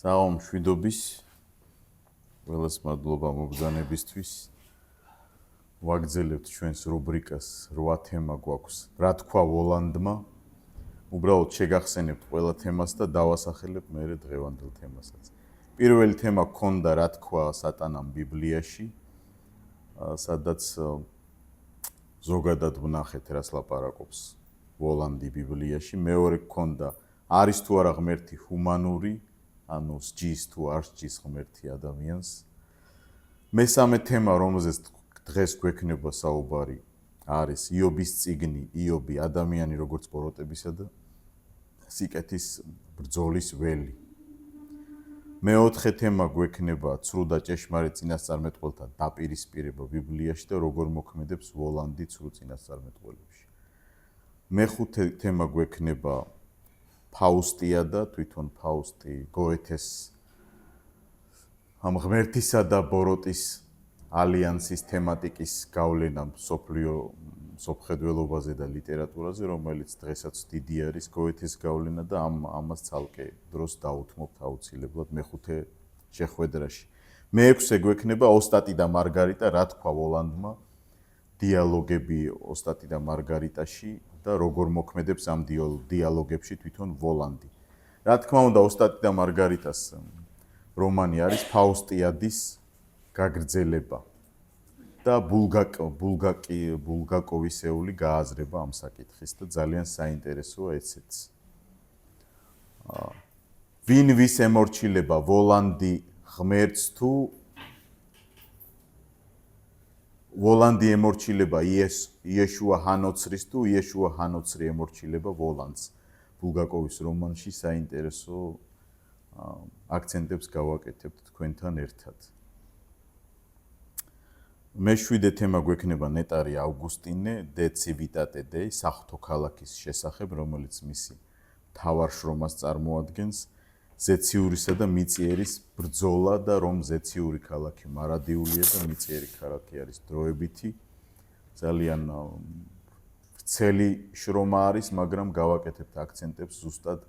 საღამ შვიდობის ყველას მადლობა მობრძანებისთვის. ვაგრძელებთ ჩვენს რუბრიკას 8 თემა გვაქვს. რა თქვა ვოლანდმა? უბრალოდ შეგახსენებთ ყველა თემას და დავასახელებ მერე დღევანდელ თემასაც. პირველი თემა გქონდა რა თქვა სატანამ ბიბლიაში, სადაც ზოგადად ვნახეთ რას ლაპარაკობს ვოლანდი ბიბლიაში. მეორე გქონდა არის თუ არა ღმერთი ჰუმანური, ანუ სჯის თუ არ სჯის ღმერთი ადამიანს. მესამე თემა, რომელზეც დღეს გვექნება საუბარი, არის იობის წიგნი, იობი, ადამიანი როგორც ბოროტებისა და სიკეთის ბრძოლის ველი. მეოთხე თემა გვექნება ცრუ და ჭეშმარიტ წინასწარმეტყველთა დაპირისპირება ბიბლიაში და როგორ მოქმედებს ვოლანდი ცრუ წინასწარმეტყველებში. მეხუთე თემა გვექნება ფაუსტია და თვითონ ფაუსტი გოეთეს ამ ღმერთისა და ბოროტის ალიანსის თემატიკის გავლენა მსოფლმხედველობაზე და ლიტერატურაზე, რომელიც დღესაც დიდი არის გოეთეს გავლენა და ამას ცალკე დროს დაუთმობთ აუცილებლად მეხუთე შეხვედრაში. მეექვსე გვექნება ოსტატი და მარგარიტა, რა თქვა ვოლანდმა, დიალოგები ოსტატი და მარგარიტაში და როგორ მოქმედებს ამ დიალოგებში თვითონ ვოლანდი. რა თქმა უნდა, ოსტატი და მარგარიტას რომანი არის ფაუსტიადის გაგრძელება და ბულგაკოვისეული გააზრება ამ საკითხის და ძალიან საინტერესოა ესეც. ვინ ვის ემორჩილება, ვოლანდი ღმერთს თუ ვოლანდი ემორჩილება იეშუა ჰანოცრის თუ იეშუა ჰანოცრი ემორჩილება ვოლანდს. ბულგაკოვის რომანში საინტერესო აქცენტებს გავაკეთებთ თქვენთან ერთად. მეშვიდე თემა გვექნება ნეტარი ავგუსტინე დე ცივიტატე დეი, საღვთო ქალაქის შესახებ, რომელიც მისი მთავარ შრომას წარმოადგენს, ზეციურისა და მიწიერის ბრძოლა და რომ ზეციური ქალაქი მარადიულია და მიწიერი ქალაქი არის დროებითი. ძალიან ვრცელი შრომა არის, მაგრამ გავაკეთებთ აქცენტებს ზუსტად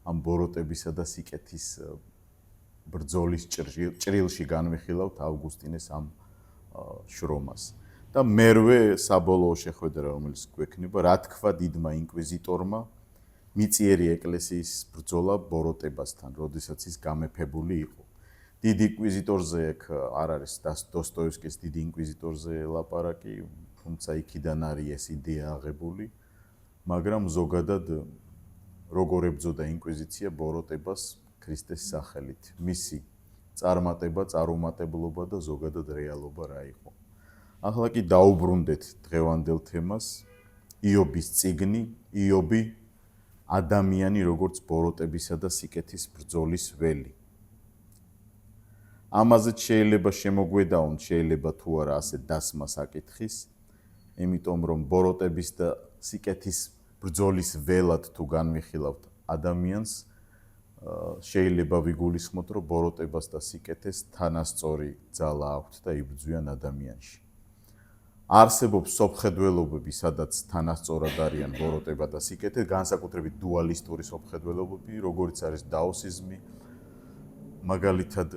ამ ბოროტებისა და სიკეთის ბრძოლის ჭრილში განვიხილავთ ავგუსტინეს ამ შრომას. და მერვე საბოლოო შეხვედრა, რომელიც გვექნება, რა თქვა დიდმა ინკვიზიტორმა, მიწიერი ეკლესიის ბრძოლა ბოროტებასთან, როდესაც ის გამეფებული იყო. დიდი ინკვიზიტორზე აქ არ არის დოსტოევსკის დიდი ინკვიზიტორზე ლაპარაკი, თუმცა იქიდან არის ეს იდეა აღებული, მაგრამ ზოგადად როგორ ებრძოდა ინკვიზიცია ბოროტებას ქრისტეს სახელით. მისი წარმატება, წარუმატებლობა და ზოგადად რეალობა რა იყო. ახლა კი დაუბრუნდეთ დღევანდელ თემას, იობის წიგნი, იობი, ადამიანი როგორც ბოროტებისა და სიკეთის ბრძოლის ველი. ამაზეც შეიძლება შემოგვედაონ, შეიძლება თუ არა ასე დასმა საკითხის, იმიტომ რომ ბოროტების და სიკეთის ბრძოლის ველად თუ განვიხილავთ ადამიანს, შეიძლება ვიგულისხმოთ, რომ ბოროტებას და სიკეთეს თანასწორი ძალა აქვთ და იბრძვიან ადამიანში. არსებობს სოფხედველობები, სადაც თანასწორად არიან ბოროტება და სიკეთე, განსაკუთრებით დუალისტური სოფხედველობები, როგორიც არის დაოსიზმი, მაგალითად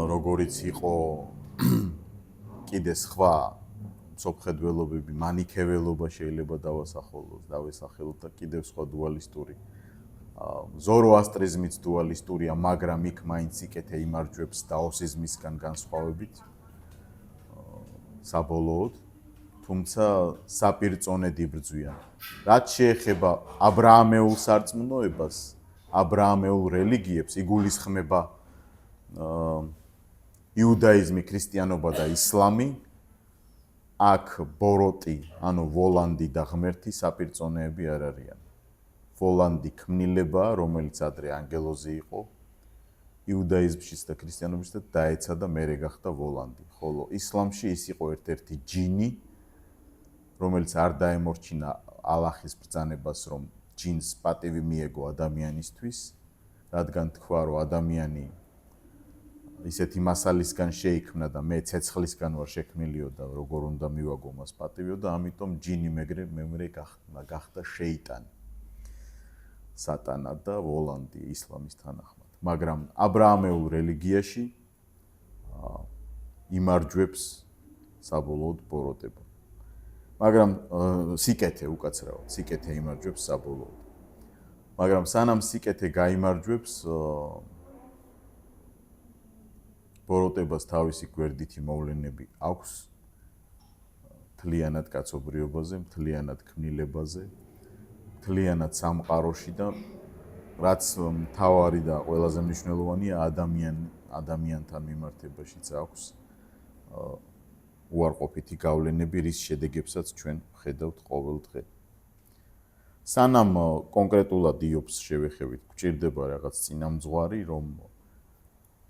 როგორიც იყო კიდე სხვა სოფხედველობები, მანიქეველობა შეიძლება დავესახელოთ და კიდევ სხვა დუალისტური ზოროასტრიზმიც დუალისტურია, მაგრამ იქ მაინც სიკეთე იმარჯვებს დაოსიზმისგან განსხვავებით საბოლოოდ, თუმცა საპირწონედ იბრძვიან. რაც შეეხება აბრაამეულ სარწმუნოებას, აბრაამეულ რელიგიებს, იგულისხმება იუდაიზმი, ქრისტიანობა და ისლამი, აქ ბოროტი, ანუ ვოლანდი და ღმერთი საპირწონეები არ არიან. ვოლანდი ქმნილებაა, რომელიც ადრე ანგელოზი იყო, იუდაიზმშიც და ქრისტიანობაშიც დაეცა და მერე გახდა ვოლანდი. ხოლო ისლამში ის იყო ერთ-ერთი ჯინი, რომელიც არ დაემორჩინა ალაჰის ბრძანებას, რომ ჯინს პატივი მიეგო ადამიანისთვის, რადგან თქვა, რომ ადამიანი ისეთი მასალისგან შეიქმნა და მე ცეცხლისგან ვარ შექმნილიო და როგორ უნდა მივაგო მას პატივიო და ამიტომ ჯინი მერე გახდა შეიტანი. სატანა და ვოლანდი ისლამის თანახმად. მაგრამ აბრაამეულ რელიგიაში იმარჯვებს საბოლოოდ ბოროტება. მაგრამ სიკეთე უკაცრავად, სიკეთე იმარჯვებს საბოლოოდ. მაგრამ სანამ სიკეთე გაიმარჯვებს, ბოროტებას თავისი გვერდითი მოვლენები აქვს მთლიანად კაცობრიობაზე, მთლიანად ქმნილებაზე, მთლიანად სამყაროში და რაც მთავარი და ყველაზე მნიშვნელოვანია ადამიანთან მიმართებაშიც აქვს უარყოფითი გავლენები, რის შედეგებსაც ჩვენ ვხედავთ ყოველ დღე. სანამ კონკრეტულად იობს შევეხებით, გვჭირდება რაღაც წინამძღვარი, რომ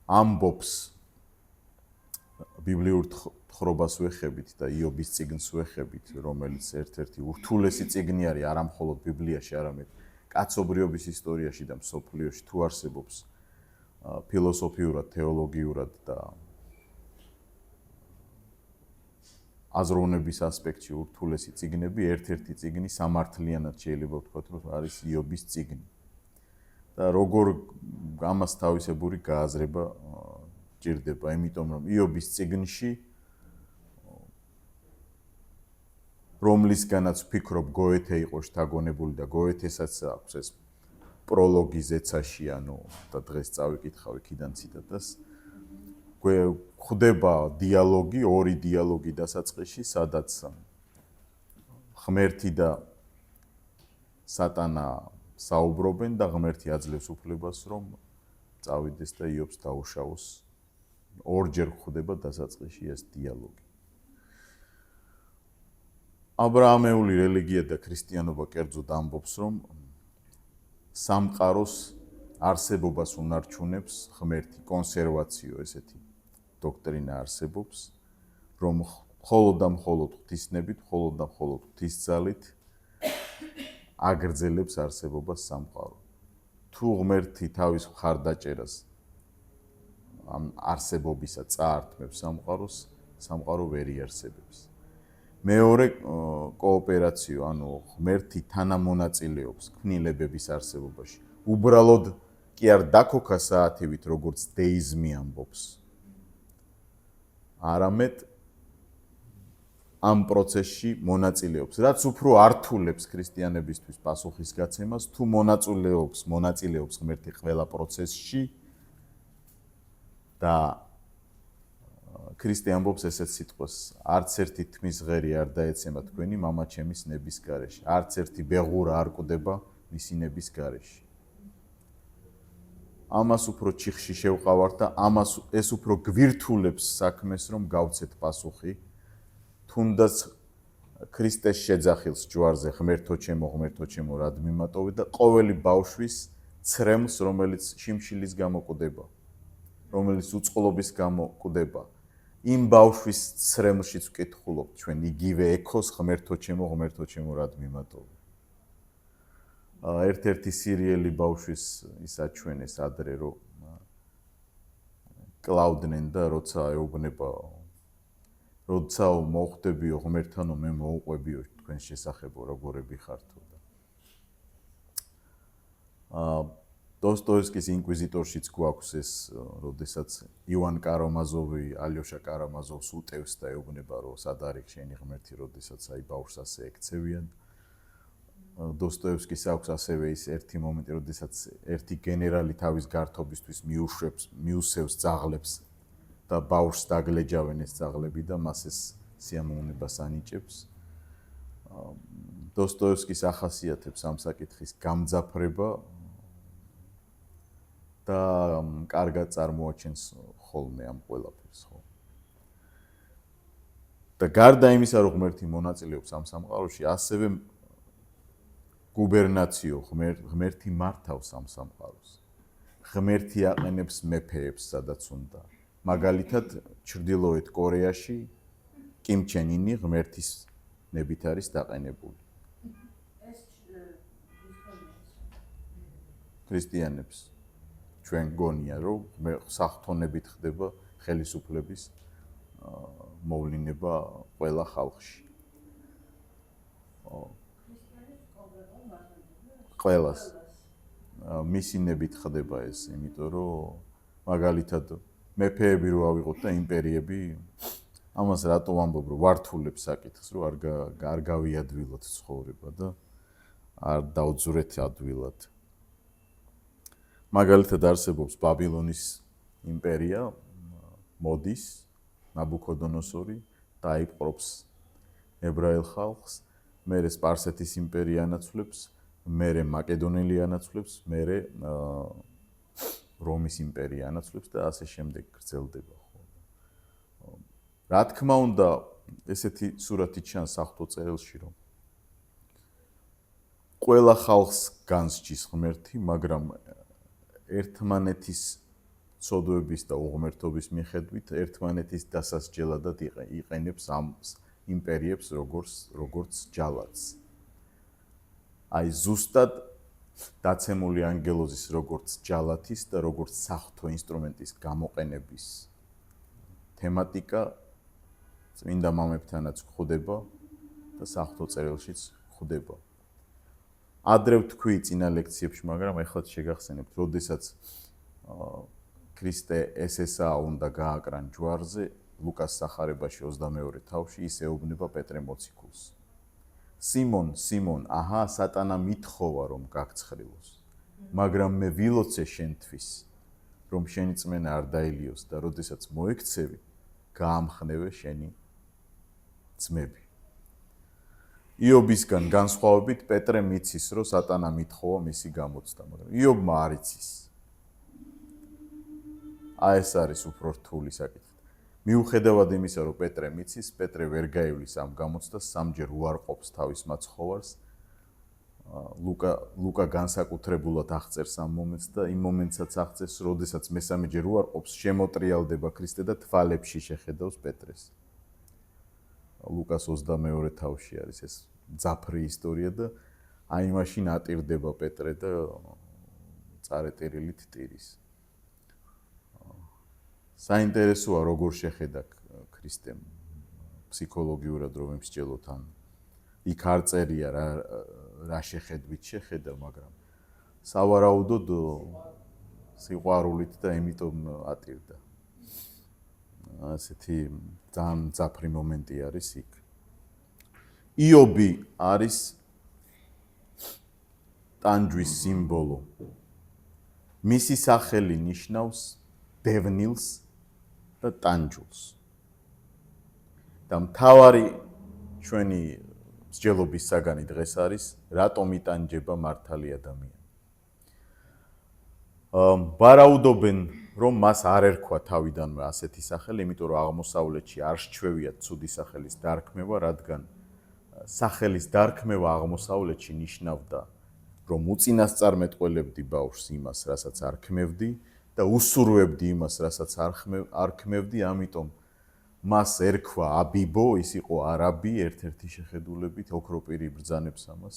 ამბობს ბიბლიურ თხრობას ვეხებით და იობის წიგნს ვეხებით, რომელიც ერთ-ერთი ურთულესი წიგნი არის არა მხოლოდ ბიბლიაში, არამედ კაცობრიობის ისტორიაში და მსოფლიოში თუ არსებობს ფილოსოფიურად, თეოლოგიურად და აზროვნების ასპექტში ურთულესი წიგნები, ერთ-ერთი წიგნი სამართლიანად შეიძლება ვთქვათ, რომ არის იობის წიგნი. და როგორ ამას თავისებური გააზრება ჭირდება, იმიტომ რომ იობის წიგნში რომლისგანაც ვფიქრობ გოეთე იყო შთაგონებული და გოეთესაც აქვს ეს პროლოგი ზეცაში, ანუ და დღეს წავიკითხავ იქიდან ციტატას. ხდება დიალოგი, ორი დიალოგი დასაწყისში, სადაც ღმერთი და სატანა საუბრობენ და ღმერთი აძლევს უფლებას, რომ წავიდეს და იობს დაუშავოს. ორჯერ ხდება დასაწყისში ეს დიალოგი. აბრაამეული რელიგია და ქრისტიანობა კერძოდ ამბობს, რომ სამყაროს არსებობას უნარჩუნებს ღმერთი, კონსერვაციო ესეთი დოქტრინა არსებობს, რომ მხოლოდ და მხოლოდ ღვთისნებით, მხოლოდ და მხოლოდ ღვთისძალით აგრძელებს არსებობას სამყარო. თუ ღმერთი თავის მხარდაჭერას ამ არსებობისა წაართმევს სამყაროს, სამყარო ვერ იარსებებს. მეორე კოოპერაციო, ანუ ღმერთი თანამონაწილეობს ქმნილებების არსებობაში. უბრალოდ კი არ დაქოქა საათივით, როგორც დეიზმი ამბობს. არამედ ამ პროცესში მონაწილეობს, რაც უფრო ართულებს ქრისტიანებისთვის პასუხისგაცემას, თუ მონაწილეობს ღმერთი ყველა პროცესში და ქრისტე ამბობს ესეთ სიტყვას, არც ერთი თმის ღერი არ დაეცემა თქვენი მამაჩემის ნების გარეშე, არც ერთი ბეღურა არ კვდება მისი ნების გარეშე. ამას უფრო ჩიხში შევყავართ და ეს უფრო გვირთულებს საქმეს, რომ გავცეთ პასუხი, თუნდაც ქრისტეს შეძახილს ჯვარზე ღმერთო ჩემო რად მიმატოვე და ყოველი ბავშვის ცრემლს, რომელიც შიმშილის გამო კვდება, რომელიც უწყლობის გამო კვდება. იმ ბავშვის ცრემლშიც ვკითხულობთ ჩვენ იგივე ექოს ღმერთო ჩემო რად მიმატოვე. ერთ-ერთი სირიელი ბავშვის ის აჩვენეს ადრე, რომ კლავდნენ და როცა ეუბნება, როცა მოხვდებიო ღმერთთანო, მე მოუყვებიო თქვენს შესახებო, როგორები ხართო. დოსტოევსკის ინკვიზიტორშიც გვაქვს ეს, როდესაც ივან კარამაზოვი ალიოშა კარამაზოვს უტევს და ეუბნება, რომ სად არის შენი ღმერთი, როდესაც აი ბავშვს ასე ექცევიან. დოსტოევსკის აქვს ასევე ის ერთი მომენტი, როდესაც ერთი გენერალი თავის გართობისთვის მიუსევს ძაღლებს და ბავშვს დაგლეჯავენ ეს ძაღლები და მას ეს სიამოვნებას ანიჭებს. დოსტოევსკის ახასიათებს ამ საკითხის გამძაფრება და კარგად წარმოაჩენს ხოლმე ამ ყველაფერს, ხო. და გარდა იმისა, რომ ღმერთი მონაწილეობს ამ სამყაროში, ასევე გუბერნაციო ღმერთი მართავს ამ სამყაროს. ღმერთი აყენებს მეფეებს, სადაც უნდა. მაგალითად, ჩრდილოეთ კორეაში კიმ ჩენ ინი ღმერთის ნებით არის დაყენებული. ქრისტიანებს ჩვენ გონია, რომ სახთონებით ხდება ხელისუფლების მოვლინება ყველა ხალხში. ყველას. მისინებით ხდება ეს, იმიტომ რომ მაგალითად მეფეები რო ავიღოთ და იმპერიები, ამას რატო ვამბობ, რომ ვართულებს საკითხს, რომ არ გავიადვილოთ ცხოვრება და არ დაუძვრეთ ადვილად. მაგალითად არსებობს ბაბილონის იმპერია, მოდის ნაბუქოდონოსორი და აიპყრობს ებრაელ ხალხს, მერე სპარსეთის იმპერია ანაცვლებს, მერე მაკედონელი ანაცვლებს, მერე რომის იმპერია ანაცვლებს და ასე შემდეგ გრძელდება. რა თქმა უნდა, ესეთი სურათი ჩანს საღვთო წერილში, რომ ყველა ხალხს განსჯის ღმერთი, მაგრამ ერთმანეთის ცოდვების და უღმერთობის მიხედვით ერთმანეთის დასასჯელადად იყენებს ამ იმპერიებს როგორც ჯალათს. აი ზუსტად დაცემული ანგელოზის როგორც ჯალათის და როგორც საღვთო ინსტრუმენტის გამოყენების თემატიკა წმინდა მამებთანაც გვხვდება და საღვთო წერილშიც გვხვდება. ადრე ვთქვი წინა ლექციებში, მაგრამ ეხლა შეგახსენებთ, როდესაც ქრისტე ესესა უნდა გააკრან ჯვარზე, ლუკას სახარებაში 22 თავში ის ეუბნება პეტრე მოციქულს. სიმონ, სიმონ, აჰა, სატანა მითხოვა რომ გაგცხრილოს, მაგრამ მე ვილოცე შენთვის, რომ შენი წმენა არ დაელიოს და როდესაც მოექცევი, გაამხნევე შენი ძმები. იობისგან განსხვავებით პეტრე მიცის, რომ სატანა მითხოვა მისი გამოცდა, მაგრამ იობმა არ იცის. აი ეს არის უფრო რთული საკითხი. მიუხედავად იმისა, რომ პეტრე მიცის, პეტრე ვერ გაივლის ამ გამოცდას, სამჯერ უარყოფს თავის მაცხოვარს. ლუკა განსაკუთრებულად აღწერს ამ მომენტს და იმ მომენტსაც აღწერს, როდესაც მესამეჯერ უარყოფს, შემოტრიალდება ქრისტე და თვალებში შეხედავს პეტრეს. ლუკას 22 თავში არის ეს ძაფრი ისტორია და აი მაშინ ატირდება პეტრე და წარეტერილით ტირის. საინტერესოა როგორ შეხედა ქრისტემ ფსიქოლოგიურად რომ იმსჯელოთ ან იქ არ წერია რა შეხედვით შეხედა, მაგრამ სავარაუდოდ სიყვარულით და იმიტომ ატირდა. ასეთი ძალიან ძაფრი მომენტი არის იქ. იობი არის ტანჯვის სიმბოლო. მისი სახელი ნიშნავს დევნილს და ტანჯულს. და მთავარი ჩვენი მსჯელობის საგანი დღეს არის, რატომ იტანჯება მართალი ადამიანი. ვარაუდობენ, რომ მას არ ერქვა თავიდანვე ასეთი სახელი, იმიტომ რომ აღმოსავლეთში არ სჩვევია ცუდი სახელის დარქმევა, რადგან სახელის დარქმევა აღმოსავლეთში ნიშნავდა, რომ უწინასწარმეტყველებდი ბავშვს იმას, რასაც არ ქმევდი და უსურვებდი იმას, რასაც არ ქმევდი, ამიტომ მას ერქვა აბიბო, ის იყო არაბი, ერთ-ერთი შეხედულებით, ოქროპირი იბრძანებს ამას.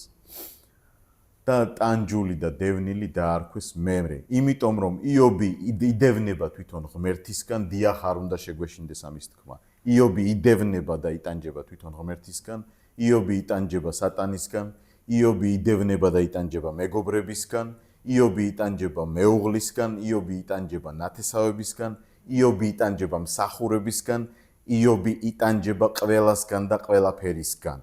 და ტანჯული და დევნილი დაარქვეს მერე, იმიტომ რომ იობი იდევნება თვითონ ღმერთისგან, დიახ არ უნდა შეგვეშინდეს ამის თქმა. იობი იდევნება და იტანჯება თვითონ ღმერთისგან, იობი იტანჯება სატანისგან, იობი იდევნება და იტანჯება მეგობრებისგან, იობი იტანჯება მეუღლისგან, იობი იტანჯება ნათესავებისგან, იობი იტანჯება მსახურებისგან, იობი იტანჯება ყველასგან და ყველაფერისგან.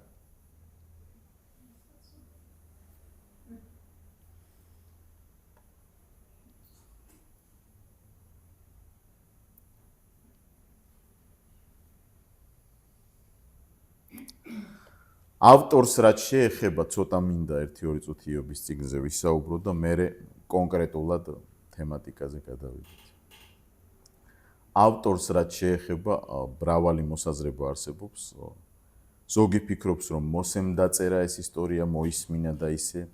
ავტორს რაც შეეხება, ცოტა მინდა 1-2 წუთი იობის წიგნზე ვისაუბრო და მე კონკრეტულად თემატიკაზე გადავიდეთ. ავტორს რაც შეეხება, მრავალი მოსაზრება არსებობს. ზოგი ფიქრობს, რომ მოსემ დაწერა ეს ისტორია, მოისმინა და ისე.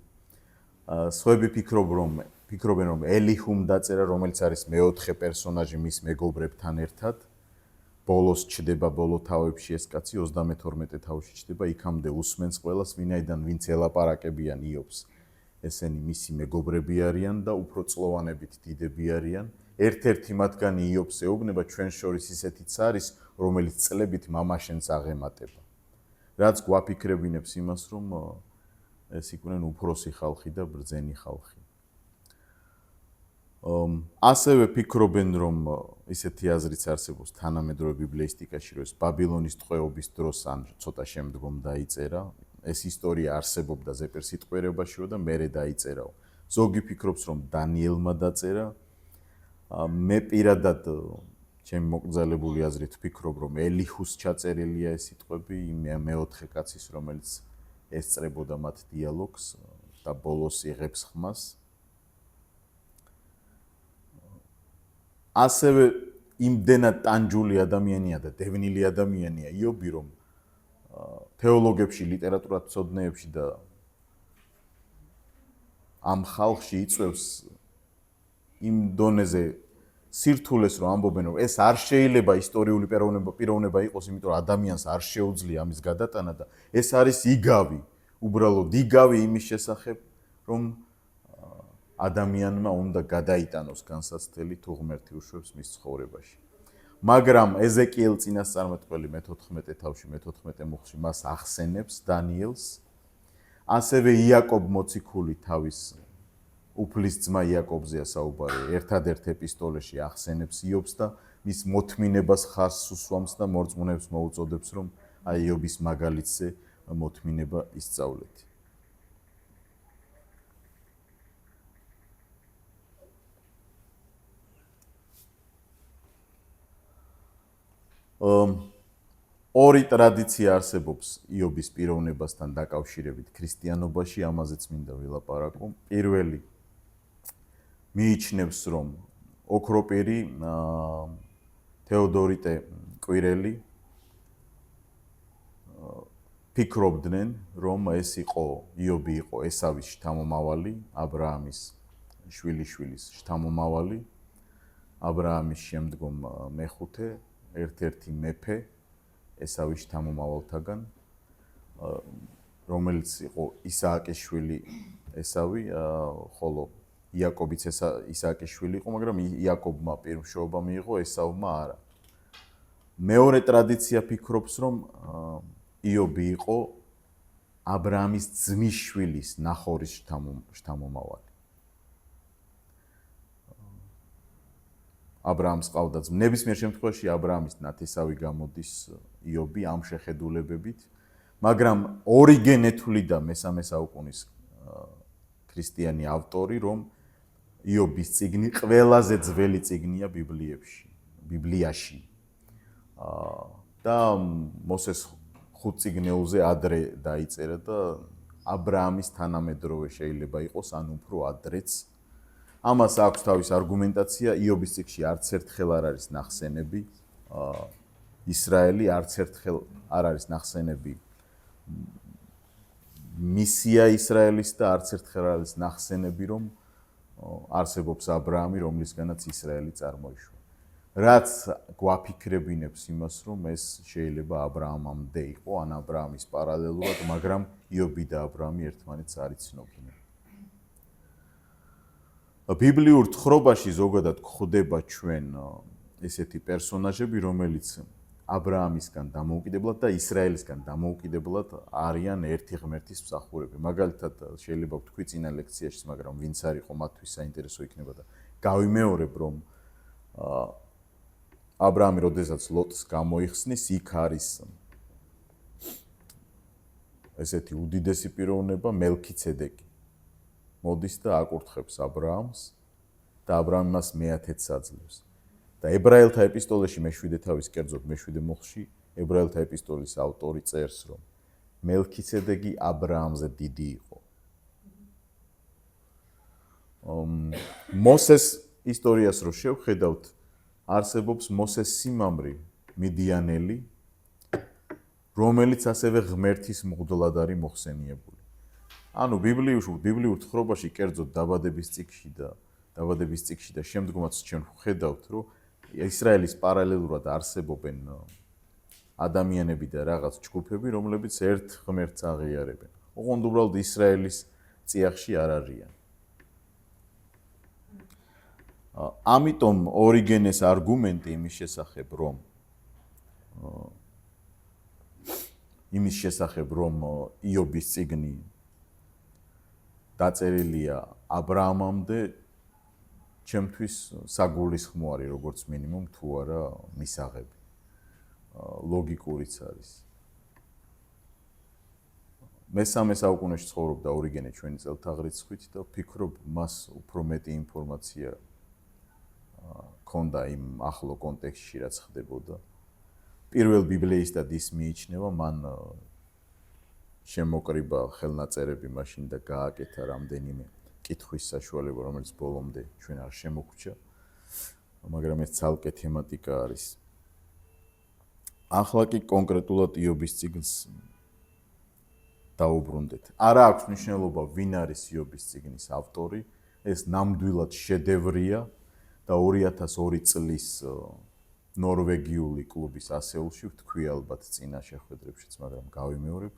სხვები ფიქრობენ, რომ ელიჰუმ დაწერა, რომელიც არის მეოთხე პერსონაჟი მის მეგობრებთან ერთად. ბოლოს ჩდება ბოლო თავებში ეს კაცი 32 თავში ჩდება, იქამდე უსმენს ყველას, ვინაიდან ვინც ელაპარაკებიან იობს. ესენი მისი მეგობრები არიან და უფრო წლოვანებით დიდები არიან. ერთ-ერთი მათგანი იობს ეუბნება, ჩვენ შორის ისეთიც არის, რომელიც წლებით მამაშენს აღემატება. რაც გვაფიქრებინებს იმას, რომ ეს იყვნენ უფროსი ხალხი და ბრძენი ხალხი. ასევე ფიქრობენ, რომ ისეთი აზრიც არსებობს თანამედროვე ბიბლიისტიკაში, რომ ეს ბაბილონის ტყვეობის დროს ან ცოტა შემდგომ დაიწერა. ეს ისტორია არსებობდა ზეპირ სიტყვიერებაშიო და მერე დაიწერაო. ზოგი ფიქრობს, რომ დანიელმა დაწერა. მე პირადად ჩემი მოკრძალებული აზრით ვფიქრობ, რომ ელიჰუს ჩაწერილია ეს სიტყვები, მეოთხე კაცის, რომელიც ესწრებოდა მათ დიალოგს და ბოლოს იღებს ხმას. ასევე იმდენად ტანჯული ადამიანია და დევნილი ადამიანია იობი, რომ თეოლოგებში, ლიტერატურათმცოდნეებში და ამ ხალხში იწვევს იმ დონეზე სირთულეს, რომ ამბობენ, რომ ეს არ შეიძლება ისტორიული პიროვნება იყოს, იმიტომ რომ ადამიანს არ შეუძლია ამის გადატანა და ეს არის იგავი, უბრალოდ იგავი იმის შესახებ, რომ ადამიანმა უნდა გადაიტანოს განსაცდელი თუ ღმერთი უშვებს მის ცხოვრებაში. მაგრამ ეზეკიელ წინასწარმეტყველი მე-14 თავში, მე-14 მუხლში მას ახსენებს დანიელს, ასევე იაკობ მოციქული თავის უფლის ძმა იაკობზეა საუბარი, ერთადერთ ეპისტოლეში ახსენებს იობს და მის მოთმინებას ხარს უსვამს და მორწმუნეებს მოუწოდებს, რომ აი იობის მაგალითზე მოთმინება ისწავლეთ. ორი ტრადიცია არსებობს იობის პიროვნებასთან დაკავშირებით ქრისტიანობაში, ამაზეც მინდა ვილაპარაკო. პირველი მიიჩნევს, რომ ოქროპირი თეოდორიტე კვირელი ფიქრობდნენ, რომ ეს იობი იყო ესავის შთამომავალი, აბრაამის შვილიშვილის შთამომავალი, აბრაამის შემდგომ მეხუთე ერთ-ერთი მეფე ესავის შთამომავალთაგან, რომელიც იყო ისააკის შვილი ესავი, ხოლო იაკობიც ისააკის შვილი იყო, მაგრამ იაკობმა პირმშეობა მიიღო, ესავმა არა. მეორე ტრადიცია ფიქრობს, რომ იობი იყო აბრაამის ძმის შვილის ნახორის შთამომავალი. აბრაამს ყავდა ძმა. ნებისმიერ შემთხვევაში აბრაამის ნათესავი გამოდის იობი ამ შეხედულებებით, მაგრამ ორიგენ ეთვლიდა მესამე საუკუნის ქრისტიანი ავტორი, რომ იობის წიგნი ყველაზე ძველი წიგნია ბიბლიაში. და მოსეს ხუთწიგნეულზე ადრე დაიწერა და აბრაამის თანამედროვე შეიძლება იყოს, ან უფრო ადრეც. ამას აქვს თავის არგუმენტაცია, იობის წიგნში არც ერთხელ არ არის ნახსენები ისრაელი, არც ერთხელ არ არის ნახსენები მისია ისრაელის და არც ერთხელ არ არის ნახსენები, რომ არსებობს აბრაამი, რომლისგანაც ისრაელი წარმოიშვა. რაც გვაფიქრებინებს იმას, რომ ეს შეიძლება აბრაამამდე იყო, ან აბრაამის პარალელურად, მაგრამ იობი და აბრაამი ერთმანეთს არ იცნობდნენ. ბიბლიურ თხრობაში ზოგადად გვხვდება ჩვენ ესეთი პერსონაჟები, რომელიც აბრაამისგან დამოუკიდებლად და ისრაელისგან დამოუკიდებლად არიან ერთი ღმერთის მსახურები. მაგალითად, შეიძლება ვთქვი წინა ლექციაში, მაგრამ ვინც არ იყო მათთვის საინტერესო იქნება და გავიმეორებ, რომ აბრაამი, როდესაც ლოტს გამოიხსნის, იქ არის ესეთი უდიდესი პიროვნება მელქიცედეკი. მოდის და აკურთხებს აბრაამს და აბრაამი მას მეათედს აძლევს. და ებრაელთა ეპისტოლეში მე-7 თავის კერძოდ მე-7 მუხლში ებრაელთა ეპისტოლის ავტორი წერს, რომ მელქიცედეკი აბრაამზე დიდი იყო. მოსეს ისტორიას რო შევხედავთ, არსებობს მოსეს სიმამრი მიდიანელი, რომელიც ასევე ღმერთის მღვდლად არის მოხსენიებული. ანუ ბიბლიურ თხრობაში კერძოდ დაბადების წიგნში და შემდგომაც ჩვენ ვხედავთ, რომ ისრაელის პარალელურად არსებობენ ადამიანები და რაღაც ჯგუფები, რომლებიც ერთ ღმერთს აღიარებენ. ოღონდ უბრალოდ ისრაელის წიაღში არ არიან. ამიტომ ორიგენეს არგუმენტი იმის შესახებ, რომ იობის წიგნი დაწერილია აბრაამამდე, ჩემთვის საგულისხმო არის როგორც მინიმუმ თუ არა მისაღები. ლოგიკურიც არის. მესამე საუკუნეში ცხოვრობდა ორიგენე ჩვენი წელთაღრიცხვით და ვფიქრობ მას უფრო მეტი ინფორმაცია ქონდა იმ ახლო კონტექსტში რაც ხდებოდა. პირველ ბიბლიისტად ის მიიჩნევა, მან შემოკრიბა ხელნაწერები მაშინ და გააკეთა რამდენიმე კითხვის საშუალება, რომელიც ბოლომდე ჩვენ არ შემოგვრჩა, მაგრამ ეს ცალკე თემატიკა არის. ახლა კი კონკრეტულად იობის წიგნს დაუბრუნდეთ. არა აქვს მნიშვნელობა, ვინ არის იობის წიგნის ავტორი, ეს ნამდვილად შედევრია და 2002 წლის ნორვეგიული კლუბის ასეულში ვთქვი ალბათ წინა შეხვედრებშიც, მაგრამ გავიმეორებ.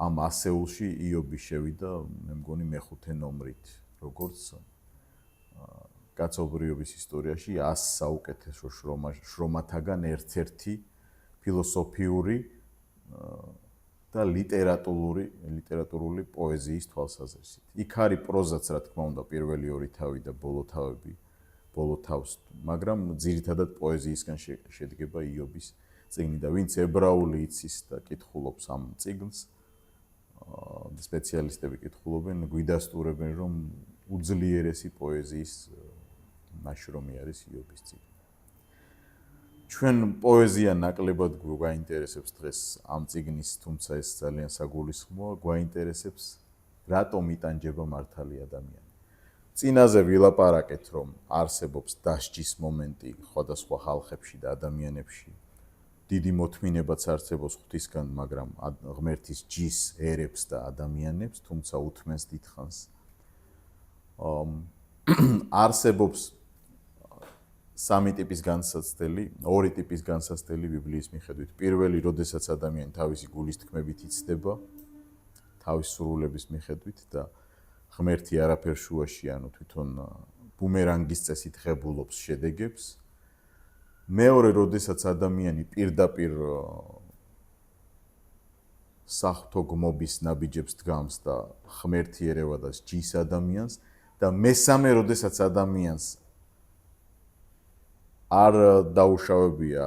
ამ ასეულში იობი შევიდა, მე მგონი მეხუთე ნომრით, როგორც კაცობრიობის ისტორიაში 100 საუკეთესო შრომათაგან ერთ-ერთი ფილოსოფიური და ლიტერატურული პოეზიის თვალსაზრისით. იქ არის პროზაც, რა თქმა უნდა, პირველი ორი თავი და ბოლო თავს, მაგრამ ძირითადად პოეზიისგან შედგება იობის წიგნი და ვინც ებრაული იცის და კითხულობს ამ წიგნს, სპეციალისტები კითხულობენ, გვიდასტურებენ, რომ უძლიერესი პოეზიის ნაშრომი არის იობის წიგნი. ჩვენ პოეზია ნაკლებად გვაინტერესებს დღეს ამ წიგნის, თუმცა ეს ძალიან საგულისხმოა, გვაინტერესებს რატომ იტანჯება მართალი ადამიანი. წინაზე ვილაპარაკეთ, რომ არსებობს დასჯის მომენტი სხვადასხვა ხალხებში და ადამიანებში. დიდი მოთმინებაც არსებობს ღვთისგან, მაგრამ ღმერთის ჯის ერებს და ადამიანებს, თუმცა უთმენს დიდხანს. არსებობს სამი ტიპის განსაცდელი, ორი ტიპის განსაცდელი ბიბლიის მიხედვით. პირველი, როდესაც ადამიანი თავისი გულის თქმებით იცდება, თავის სრულების მიხედვით და ღმერთი არაფერ შუაში, ანუ თვითონ ბუმერანგის წესით ღებულობს შედეგებს. მეორე, როდესაც ადამიანი პირდაპირ საღვთო გმობის ნაბიჯებს დგამს და ღმერთი ერევა და ჯის ადამიანს და მესამე, როდესაც ადამიანს არ დაუშავებია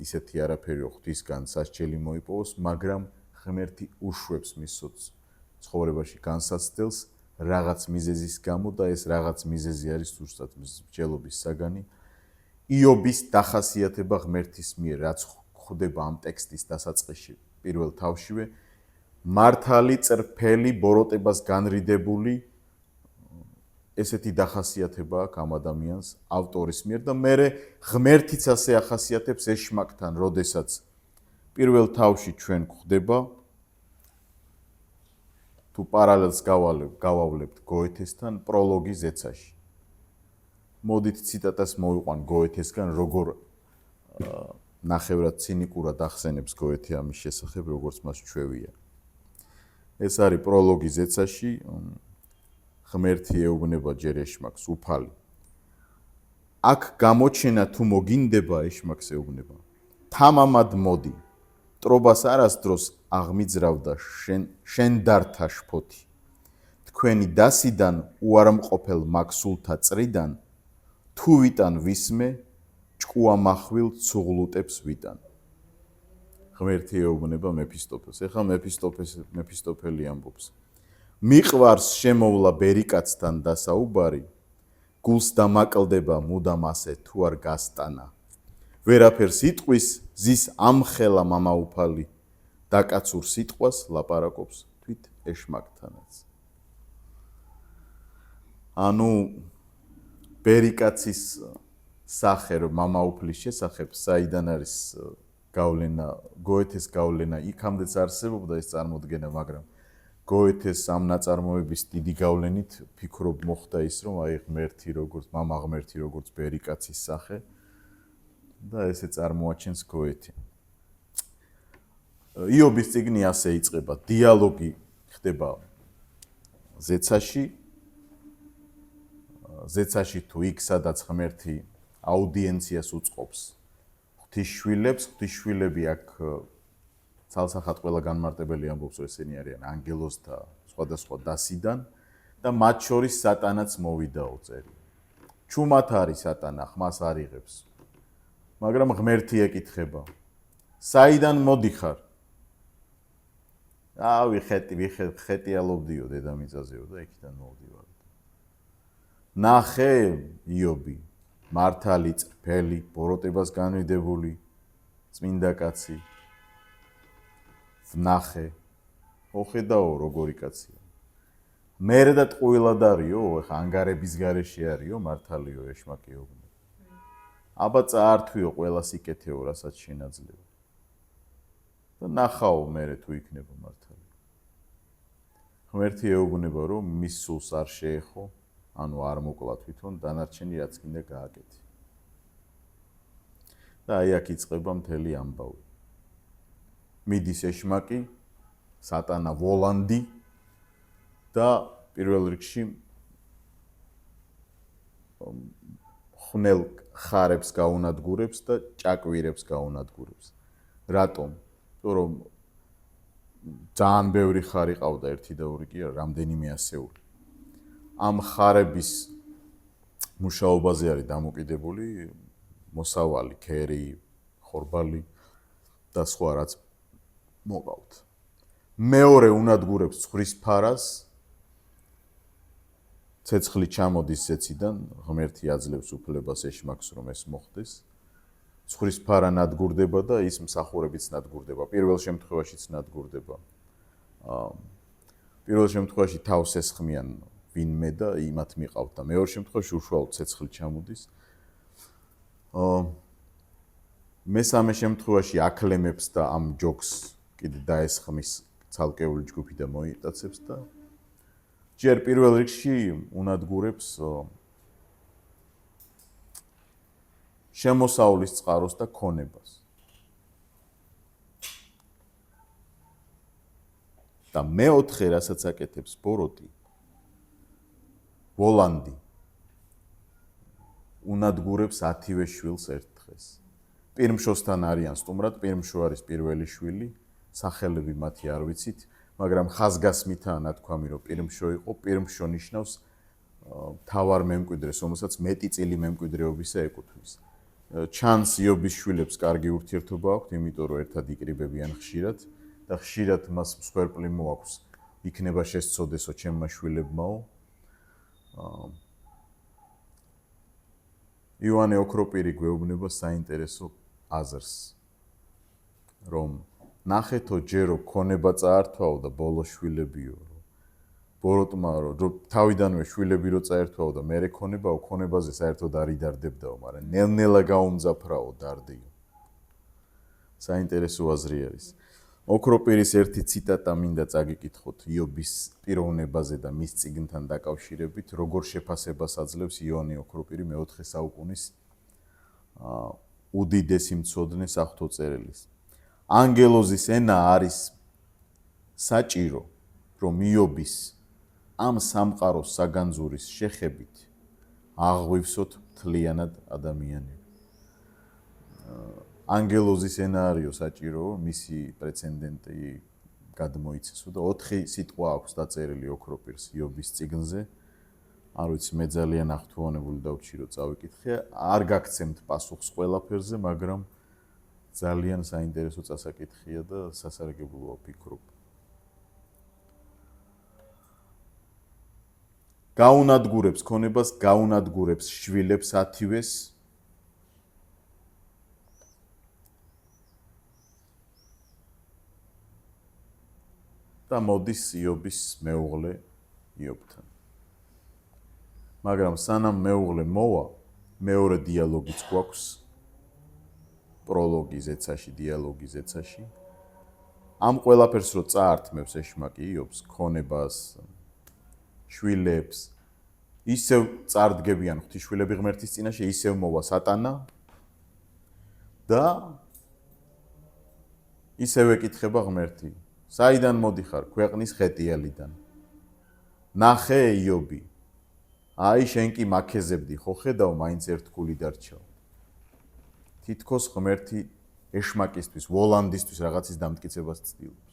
ისეთი არაფერი ღვთისგან სასჯელი მოიპოვოს, მაგრამ ღმერთი უშვებს მის ცხოვრებაში განსაცდელს რაღაც მიზეზის გამო და ეს რაღაც მიზეზი არის ზუსტად მსჯელობის საგანი. იობის დახასიათება ღმერთის მიერ, რაც ხდება ამ ტექსტის დასაწყისში პირველ თავშივე, მართალი, წრფელი, ბოროტებას განრიდებული ესეთი დახასიათება აქვს ამ ადამიანს ავტორის მიერ და მერე ღმერთიც ასე ახასიათებს ეშმაკთან, როდესაც პირველ თავში ჩვენ გვხდება თუ პარალელს გავავლებთ გოეთესთან პროლოგი ზეცაში. მოდით ციტატას მოვიყვან გოეთესგან, როგორ ნახევრად ცინიკურად ახსენებს გოეთე ამის შესახებ, როგორც მას ჩვევია. ეს არის პროლოგი ზეცაში, ღმერთი ეუბნება ჯერ ეშმაკს, უფალი. აქ გამოჩენა თუ მოგინდება, ეშმაკს ეუბნება. თამამად მოდი. ტრობას არასდროს აღმიძრავდა შენ დართა შფოთი. თქვენი დასიდან უარმყოფელ მაქსულთა წრიდან თუ ვიტან ვისმე ჭკუა מחვილ ცუღლუტებს ვიტან. ღმერთი ეუბნება მეფისტოფელს. ეხლა მეფისტოფელი ამბობს. მიყვარს შემოვლა ბერიკაცთან დასაუბარი, გულს დამაკლდება მუდამ ასე თუ არ გასტანა. ვერაფერს იტყვის, ზის ამხელა მამაუფალი, დაკაცურ სიტყვას ლაპარაკობს თვით ეშმაკთანაც. ანუ ბერიკაცის სახე მამაუფლის შესახებ, საიდან არის გავლენა, გოეთეს გავლენა, იქამდეც არსებობდა ეს წარმოდგენა, მაგრამ გოეთეს ამ ნაწარმოების დიდი გავლენით ფიქრობ მოხდა ის, რომ აი ღმერთი როგორც მამა ღმერთი როგორც ბერიკაცის სახე და ესე წარმოაჩენს გოეთე. იობის წიგნი ასე იწყება, დიალოგი ხდება ზეცაში თუ იქ, სადაც ღმერთი აუდიენციას უწყობს ღვთისშვილები აქ ცალსახად ყველა განმარტებელი ამბობს, რომ ესენი არიან ანგელოზთა სხვადასხვა დასიდან და მათ შორის სატანაც მოვიდაო წერია. ჩუმად არის სატანა, ხმას არ იღებს. მაგრამ ღმერთი ეკითხება. საიდან მოდიხარ? ვიხეტიალობდიო დედამიწაზეო და იქიდან მოვდივარ. ნახე იობი, მართალი, წრფელი, ბოროტებას განვიდებული, წმინდა კაცი. ვნახე. ოხედაო როგორი კაცია. მერე და ტყუილად არისო, ეხა ანგარების გარეშე არისო, მართალიო ეშმაკიო. აბა წაართვიო ყველა სიკეთეო, რასაც შენაძლევა. და ნახაო მერე თუ იქნება მართალი. ღმერთი ეუბნება, რომ მის სულს არ შეეხო, ანუ არ მოკლა თვითონ, დანარჩენი რაც კიდე გააკეთე. და აი აქ იწყება მთელი ამბავი. მიდის ეშმაკი, სატანა ვოლანდი და პირველ რიგში ხნელ ხარებს გაუნადგურებს და ჭაკვირებს გაუნადგურებს. რატომ? რომ ძალიან ბევრი ხარი ყავდა ერთი და ორი კი არა, რამდენიმე ასეული. ამ ხარების მუშაობაზე არის დამოკიდებული მოსავალი, ქერი, ხორბალი და სხვა რაც მოყავთ. მეორე უნადგურებს ცხრის ფარას, ცეცხლი ჩამოდის ზეციდან, ღმერთი აძლევს უფლებას ეშმაკს, რომ ეს მოხდეს. ცხრის ფარა ნადგურდება და ის მსახურებიც ნადგურდება. პირველ შემთხვევაშიც ნადგურდება. პირველ შემთხვევაში თავს ესხმიან ვინმე და იმათ მიყავთ და მეორე შემთხვევაში უშუალოდ ცეცხლი ჩამოდის. მესამე შემთხვევაში აკლემებს და ამ ჯოგს კიდე დაესხმის ცალკეული ჯგუფი და მოიტაცებს და ჯერ პირველ რიგში უნადგურებს შემოსავლის წყაროს და ქონებას. და მეოთხე რასაც აკეთებს ბოროტი, ვოლანდი, უნადგურებს 10-ვე შვილს ერთ დღეს. პირმშოსთან არიან სტუმრად, პირმშო არის პირველი შვილი, სახელები მათი არ ვიცით, მაგრამ ხაზგასმითაა ნათქვამი, რომ პირმშო იყო, პირმშო ნიშნავს მთავარ მემკვიდრეს, რომელსაც მეტი წილი მემკვიდრეობისა ეკუთვნის. ჩანს იობის შვილებს კარგი ურთიერთობა აქვთ, იმიტომ რომ ერთად იკრიბებიან ხშირად და ხშირად მას მსხვერპლი მოაქვს. იქნება შესწოდესო ჩემმა შვილებმაო. იოანე ოქროპირი გვეუბნება საინტერესო აზრს, რომ ნახეთო ჯერო ქონება წაართვაო და ბოლო შვილებიო. ბოროტმა რომ თავიდანვე შვილები რო წაერთვაო და მერე ქონებაო, ქონებაზე საერთოდ არ იდარდებდაო, მაგრამ ნელ-ნელა გაუმძაფრაო დარდიო. საინტერესო აზრი არის. ოქროპირის ერთი ციტატა მინდა წაგიკითხოთ იობის პიროვნებაზე და მის წიგნთან დაკავშირებით, როგორ შეფასებას აძლევს იოანე ოქროპირი მე-4 საუკუნის უდიდესი მცოდნე საღვთო წერილის. ანგელოზის ენა არის საჭირო, რომ იობის ამ სამყაროს საგანძურის შეხებით აღვივსოთ მთლიანად ადამიანები. ანგელოზის ენა არისო საჭირო, მისი პრეცედენტი გადმოიცესო და 4 სიტყვა აქვს დაწერილი ოქროპირს იობის წიგნზე. არ ვიცი, მე ძალიან აღთუანებული დავჭი რომ წავიკითხე, არ გაგცემთ პასუხს ყველაფერზე, მაგრამ ძალიან საინტერესო წასაკითხია და სასარგებლოა ვფიქრობ. გაუნადგურებს ქონებას, გაუნადგურებს შვილებს 10-ვეს. და მოდის იობის მეუღლე იობთან. მაგრამ სანამ მეუღლე მოვა, მეორე დიალოგიც გვაქვს. პროლოგი ზეცაში, დიალოგი ზეცაში. ამ ყველაფერს რო წაართმევს ეშმაკი იობს, ქონებას, შვილებს, ისევ წარდგებიან ღვთისშვილები ღმერთის წინაშე, ისევ მოვა სატანა და ისევ ეკითხება ღმერთი. საიდან მოდიხარ? ქვეყნის ხეტიალიდან. ნახე იობი. აი შენ კი მაქეზებდი, ხო ხედავ, მაინც ერთგული დარჩაო. თითქოს ღმერთი ეშმაკისთვის, ვოლანდისთვის რაღაცის დამტკიცებას ცდილობს.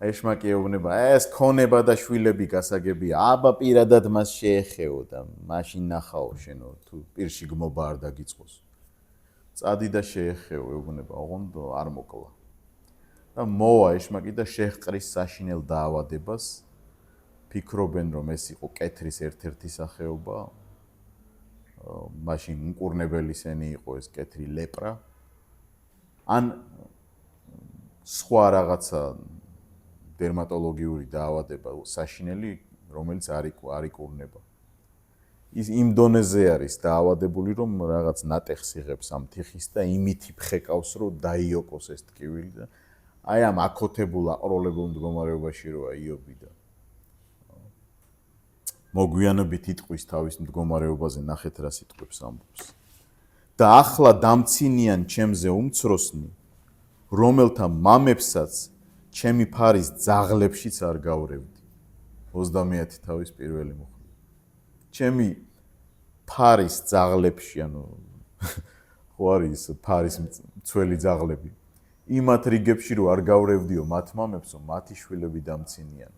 ეშმაკი ეუბნება, ეს ქონება და შვილები გასაგებია, აბა პირადად მას შეეხეო და მაშინ ნახაო შენო თუ პირში გმობა არ დაგიწყოს. წადი და შეეხეო, ეუბნება, ოღონდ არ მოკლა. და მოვა ეშმაკი და შეჰყრის საშინელ დაავადებას. ფიქრობენ, რომ ეს იყო კეთრის ერთ-ერთი სახეობა. მაშინ მკურნებელი სენი იყო ეს კეთრი ლეპრა. ან სხვა რაღაცა დერმატოლოგიური დაავადება საშინელი, რომელიც არ იკურნება. ის იმ დონეზე არის დაავადებული, რომ რაღაც ნატეხს იღებს ამ თიხის და იმითი ფხეკავს, რომ დაიოკოს ეს ტკივილი და აი ამ აკოთებულ აყროლებულ მდგომარეობაში როა იობი და მოგვიანებით იტყვის თავის მდგომარეობაზე ნახეთ რა სიტყვებს ამბობს. და ახლა დამცინიან ჩემზე უმცროსნი, რომელთა მამებსაც ჩემი ფარის ძაღლებშიც არ გავრევდი. 30 თავის პირველი მოხდა. ჩემი ფარის ძაღლებში, ანუ ხო არის ფარის მცველი ძაღლები. იმათ რიგებში რო არ გავრევდიო მათ მამებსო, მათი შვილები დამცინიან.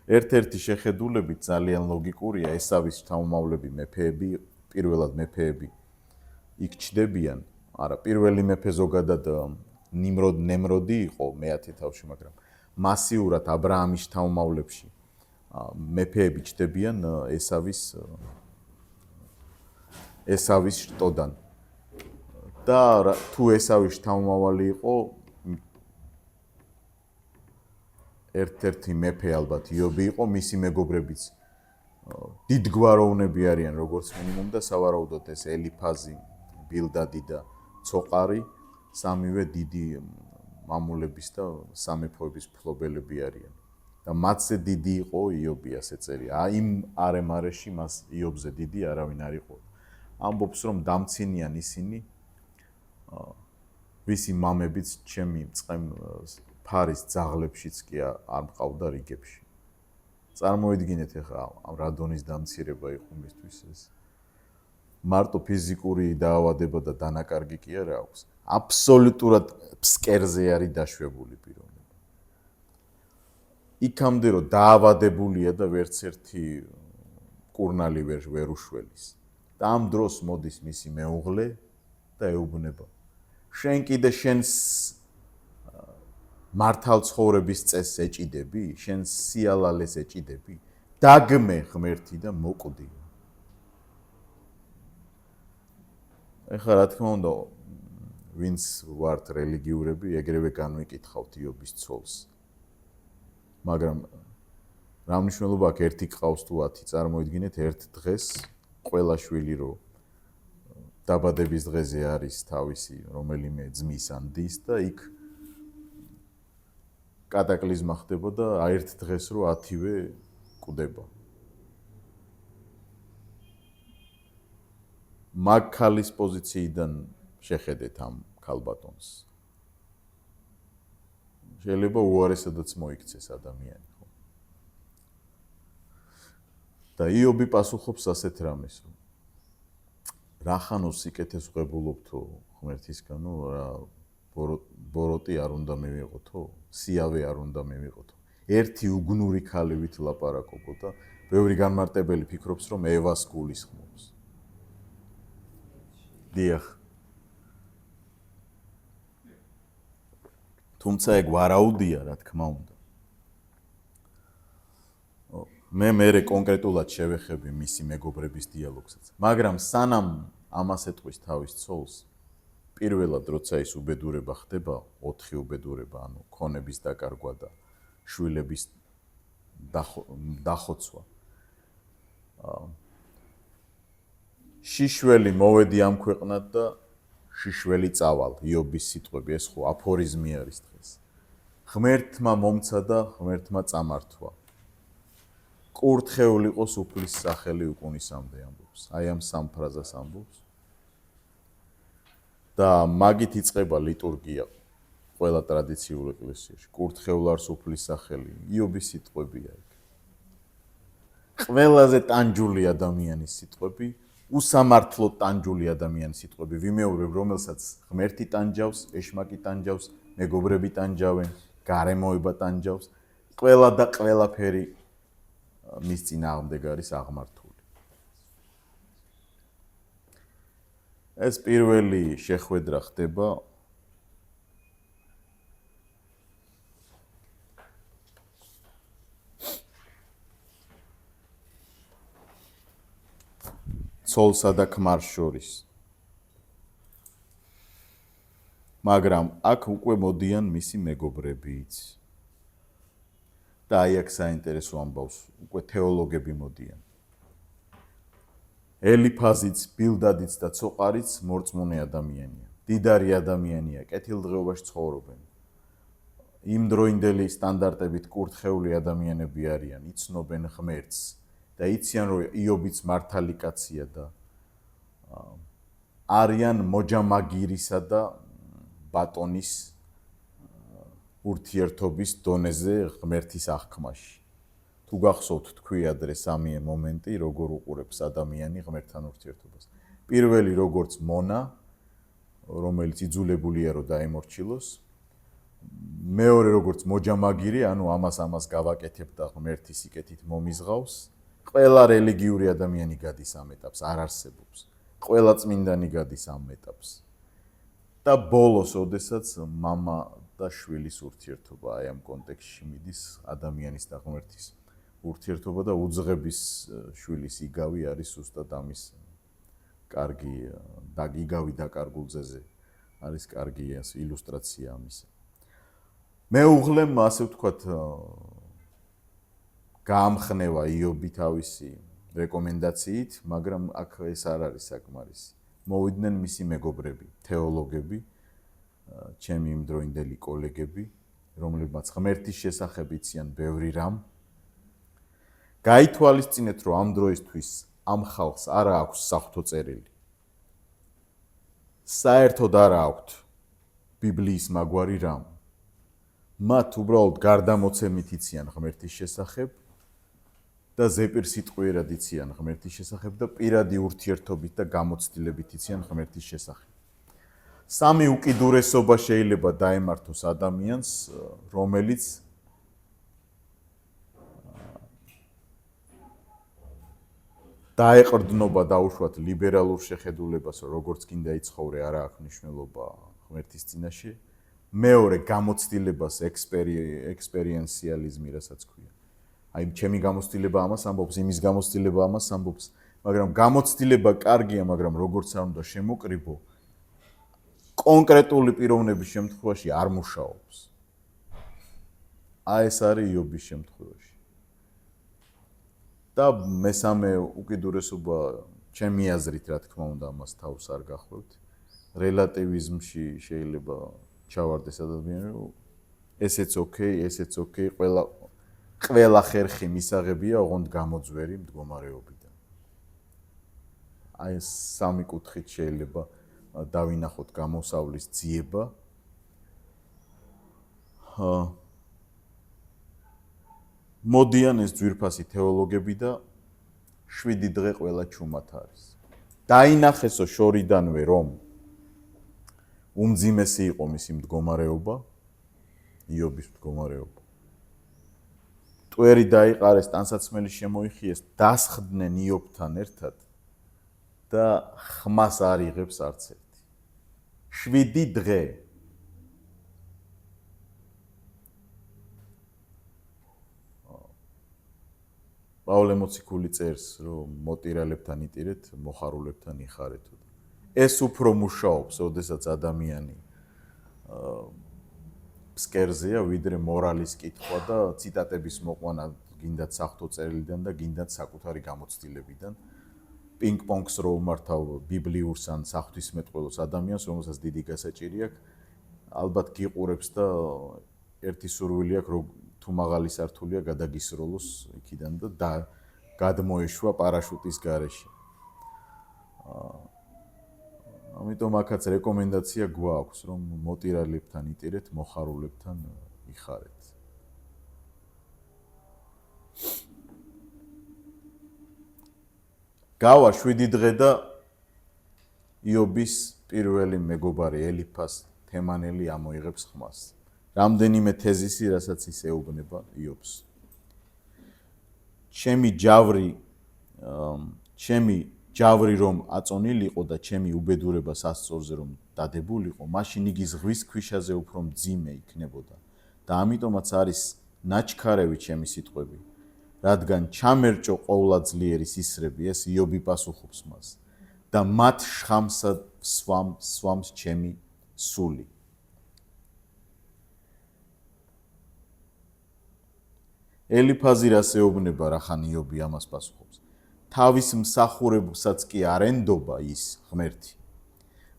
ერთ-ერთი შეხედულებით ძალიან ლოგიკურია, ესავის შთამომავლები მეფეები, პირველად მეფეები იქ ჩდებიან. არა, პირველი მეფე ზოგადად ნემროდი იყო მეათე თავში, მაგრამ მასიურად აბრაამის შთამომავლებში მეფეები ჩდებიან ესავის შტოდან. და თუ ესავის შთამომავალი იყო ერთ-ერთი მეფე ალბათ იობი იყო, მისი მეგობრებიც დიდგვაროვნები არიან როგორც მინიმუმ და სავარაუდოდ ეს ელიფაზი, ბილდადი და ცოყარი სამივე დიდი მამულების და სამეფოების მფლობელები არიან. და მათზე დიდი იყო იობი, ასე წერია. იმ არემარეში მას იობზე დიდი არავინ არ იყო. ამბობს, რომ დამცინიან ისინი, ვისი მამებიც ჩემი ფარის ძაღლებშიც კი არ მყავდა რიგებში. წარმოიდგინეთ ახლა ამ რადონის დამცირება იყო მისთვის ეს. მარტო ფიზიკური დაავადება და დანაკარგი კი არა აქვს. აბსოლუტურად ფსკერზე არის დაშვებული პიროვნება. იქამდე რომ დაავადებულია და ვერც ერთი კურნალი ვერ უშველის. და ამ დროს მოდის მისი მეუღლე და ეუბნება. შენ კიდე შენს მართალ ცხოვრების წესს ეჭიდები, შენ სიალალეს ეჭიდები, დაგმე ღმერთი და მოკვდი. ეხლა რა თქმა უნდა, ვინც ვართ რელიგიურები, ეგრევე განვიკითხავთ იობის ცოლს. მაგრამ რა მნიშვნელობა აქვს ერთი ყავს თუ 10? წარმოიდგინეთ ერთ დღეს ყველა შვილი რო დაბადების დღეზე არის თავისი რომელიმე ძმის ან დის და იქ კატაკლიზმა ხდება და ერთ დღეს რო 10-ვე კვდება. მაგ ქალის პოზიციიდან შეხედეთ ამ ქალბატონს. შეიძლება უარესადაც მოიქცეს ადამიანი, ხო? და იობი პასუხობს ასეთ რამეს, რომ რახანოს სიკეთეს ვღებულობთო ღმერთისგანო, რა ბოროტი არ უნდა მივიღოთო, სიავე არ უნდა მივიღოთო. ერთი უგნური ქალივით ლაპარაკობო და ბევრი განმარტებელი ფიქრობს, რომ ევას გულისხმობს. დიახ. თუმცა ეგ ვარაუდია, რა თქმა უნდა. მე კონკრეტულად შევეხები მისი მეგობრების დიალოგსაც. მაგრამ სანამ ამას ეტყვის თავის ცოლს, პირველად როცა ის უბედურება ხდება, 4 უბედურება, ანუ ქონების დაკარგვა და შვილების დახოცვა. შიშველი მოვედი ამ ქვეყნად და შიშველი წავალ, იობის სიტყვები, ეს ხო აფორიზმი არის დღეს. ღმერთმა მომცა და ღმერთმა წამართვა. კურთხეულ იყოს უფლის სახელი უკუნისამდე ამბობს. აი ამ სამ ფრაზას ამბობს. და მაგით იწყება ლიტურგია ყველა ტრადიციულ ეკლესიაში. კურთხეულ არის უფლის სახელი, იობის სიტყვებია იქ. ყველაზე ტანჯული ადამიანის სიტყვები, უსამართლო ტანჯული ადამიანის სიტყვები, ვიმეორებ, რომელსაც ღმერთი ტანჯავს, ეშმაკი ტანჯავს, მეგობრები ტანჯავენ, გარემოება ტანჯავს ყველა და ყველაფერი მის წინააღმდეგ არის აღმართული. ეს პირველი შეხვედრა ხდება ცოლსა და ქმარს შორის. მაგრამ აქ უკვე მოდიან მისი მეგობრებიც. და აი აქ საინტერესო ამბავს უკვე თეოლოგები მოდიან. ელიფაზიც, ბილდადიც და ცოყარიც მორწმუნე ადამიანია. დიდარი ადამიანია, კეთილდღეობაში ცხოვრობენ. იმდროინდელი სტანდარტებით კურთხეული ადამიანები არიან, იცნობენ ღმერთს და იციან, რომ იობიც მართალი კაცია და არიან მოჯამაგირისა და ბატონის ურთიერთობის დონეზე ღმერთის აღქმაში. თუ გახსოვთ თქვი ადრე სამი მომენტი, როგორ უყურებს ადამიანი ღმერთთან ურთიერთობას. პირველი როგორც მონა, რომელიც იძულებულია რომ დაემორჩილოს. მეორე როგორც მოჯამაგირი, ანუ ამას გავაკეთებ და ღმერთი სიკეთით მომიზღავს. ყველა რელიგიური ადამიანი გადის ამ ეტაპს, არ არსებობს. ყველა წმინდანი გადის ამ ეტაპს. და ბოლოს, ოდესაც მამა და შვილის ურთიერთობა აი ამ კონტექსტში მიდის, ადამიანის და ღმერთის ურთიერთობა და უძღების შვილის იგავი არის ზუსტად ამის კარგი იგავი დაკარგულ ძეზე არის კარგი ილუსტრაცია ამისა. მეუღლემ ასე ვთქვათ გაამხნევა იობი თავისი რეკომენდაციით, მაგრამ აქ ეს არ არის საკმარისი. მოვიდნენ მისი მეგობრები, თეოლოგები, ჩემი იმდროინდელი კოლეგები, რომლებმაც ღმერთის შესახებ იციან ბევრი რამ. გაითვალისწინეთ, რომ ამ დროისთვის ამ ხალხს არ აქვს საღვთო წერილი. საერთოდ არ აქვთ ბიბლიის მაგვარი რამ. მათ უბრალოდ გარდამოცემით იციან ღმერთის შესახებ და ზეპირსიტყვიერად იციან ღმერთის შესახებ და პირადი ურთიერთობით და გამოცდილებით იციან ღმერთის შესახებ. სამი უკიდურესობა შეიძლება დაემართოს ადამიანს, რომელიც დაეყრდნობა დაუშვათ ლიბერალურ შეხედულებას, როგორც კიდე იცხოვრე, არა აქვს მნიშვნელობა ღმერთის წინაშე. მეორე გამოცდილებას ექსპერიენციალიზმი, რასაც ქვია. აი ჩემი გამოცდილება ამას ამბობს, იმის გამოცდილება ამას ამბობს, მაგრამ გამოცდილება კარგია, მაგრამ როგორც არ უნდა შემოკრიბო, კონკრეტული პიროვნების შემთხვევაში არ მუშაობს. აი ეს არის იობის შემთხვევაში. და მესამე უკიდურესობა ჩემი აზრით, რა თქმა უნდა, ამას თავს არ გახვევთ. რელატივიზმში შეიძლება ჩავარდეს ადამიანი, რომ ესეც ოკეი, ყველა ხერხი მისაღებია, ოღონდ გამოძვერი მდგომარეობიდან. აი ეს სამი კუთხით შეიძლება დავინახოთ გამოსავლის ძიება. მოდიან ეს ძვირფასი თეოლოგები და 7 დღე ყველა ჩუმად არის. დაინახესო შორიდანვე, რომ უმძიმესი იყო მისი მდგომარეობა, იობის მდგომარეობა. ტვერი დაიყარეს, ტანსაცმელი შემოიხიეს, დასხდნენ იობთან ერთად და ხმას არ იღებს არც ერთი. 7 დღე. პავლე მოციქული წერს, რომ მოტირალებთან იტირეთ, მოხარულებთან იხარეთო. ეს უფრო მუშაობს, ოდესაც ადამიანი ფსკერზეა, ვიდრე მორალის კითხვა და ციტატების მოყვანა გინდათ საღვთო წერილიდან და გინდათ საკუთარი გამოცდილებიდან. პინგ-პონგს რო უმართავ ბიბლიურს ან საღვთისმეტყველოს ადამიანს, რომელსაც დიდი გასაჭირი აქვს, ალბათ გიყურებს და ერთი სურვილი აქვს, რომ თუ მაღალი სართულია გადაგისროლოს იქიდან და გადმოეშვა პარაშუტის გარეშე. ამიტომ აქაც რეკომენდაცია გვაქვს, რომ მოტირალებთან იტირეთ, მოხარულებთან იხარეთ. გავა 7 დღე და იობის პირველი მეგობარი ელიფას თემანელი ამოიღებს ხმას. რამდენიმე თეზისი, რასაც ის ეუბნება იობს. ჩემი ჯავრი რომ აწონილიყო და ჩემი უბედურება სასწორზე რომ დადებულიყო, მაშინ იგი ზღვის ქვიშაზე უფრო მძიმე იქნებოდა და ამიტომაც არის ნაჩქარევი ჩემი სიტყვები, რადგან ჩამერჭო ყოვლადძლიერი სისრები, ეს იობი პასუხობს მას და მათ შხამსა სვამს ჩემი სული. ელიფაზი რას ეუბნება, რახან იობი ამას პასუხობს. თავის მსახურებსაც კი არ ენდობა ის ღმერთი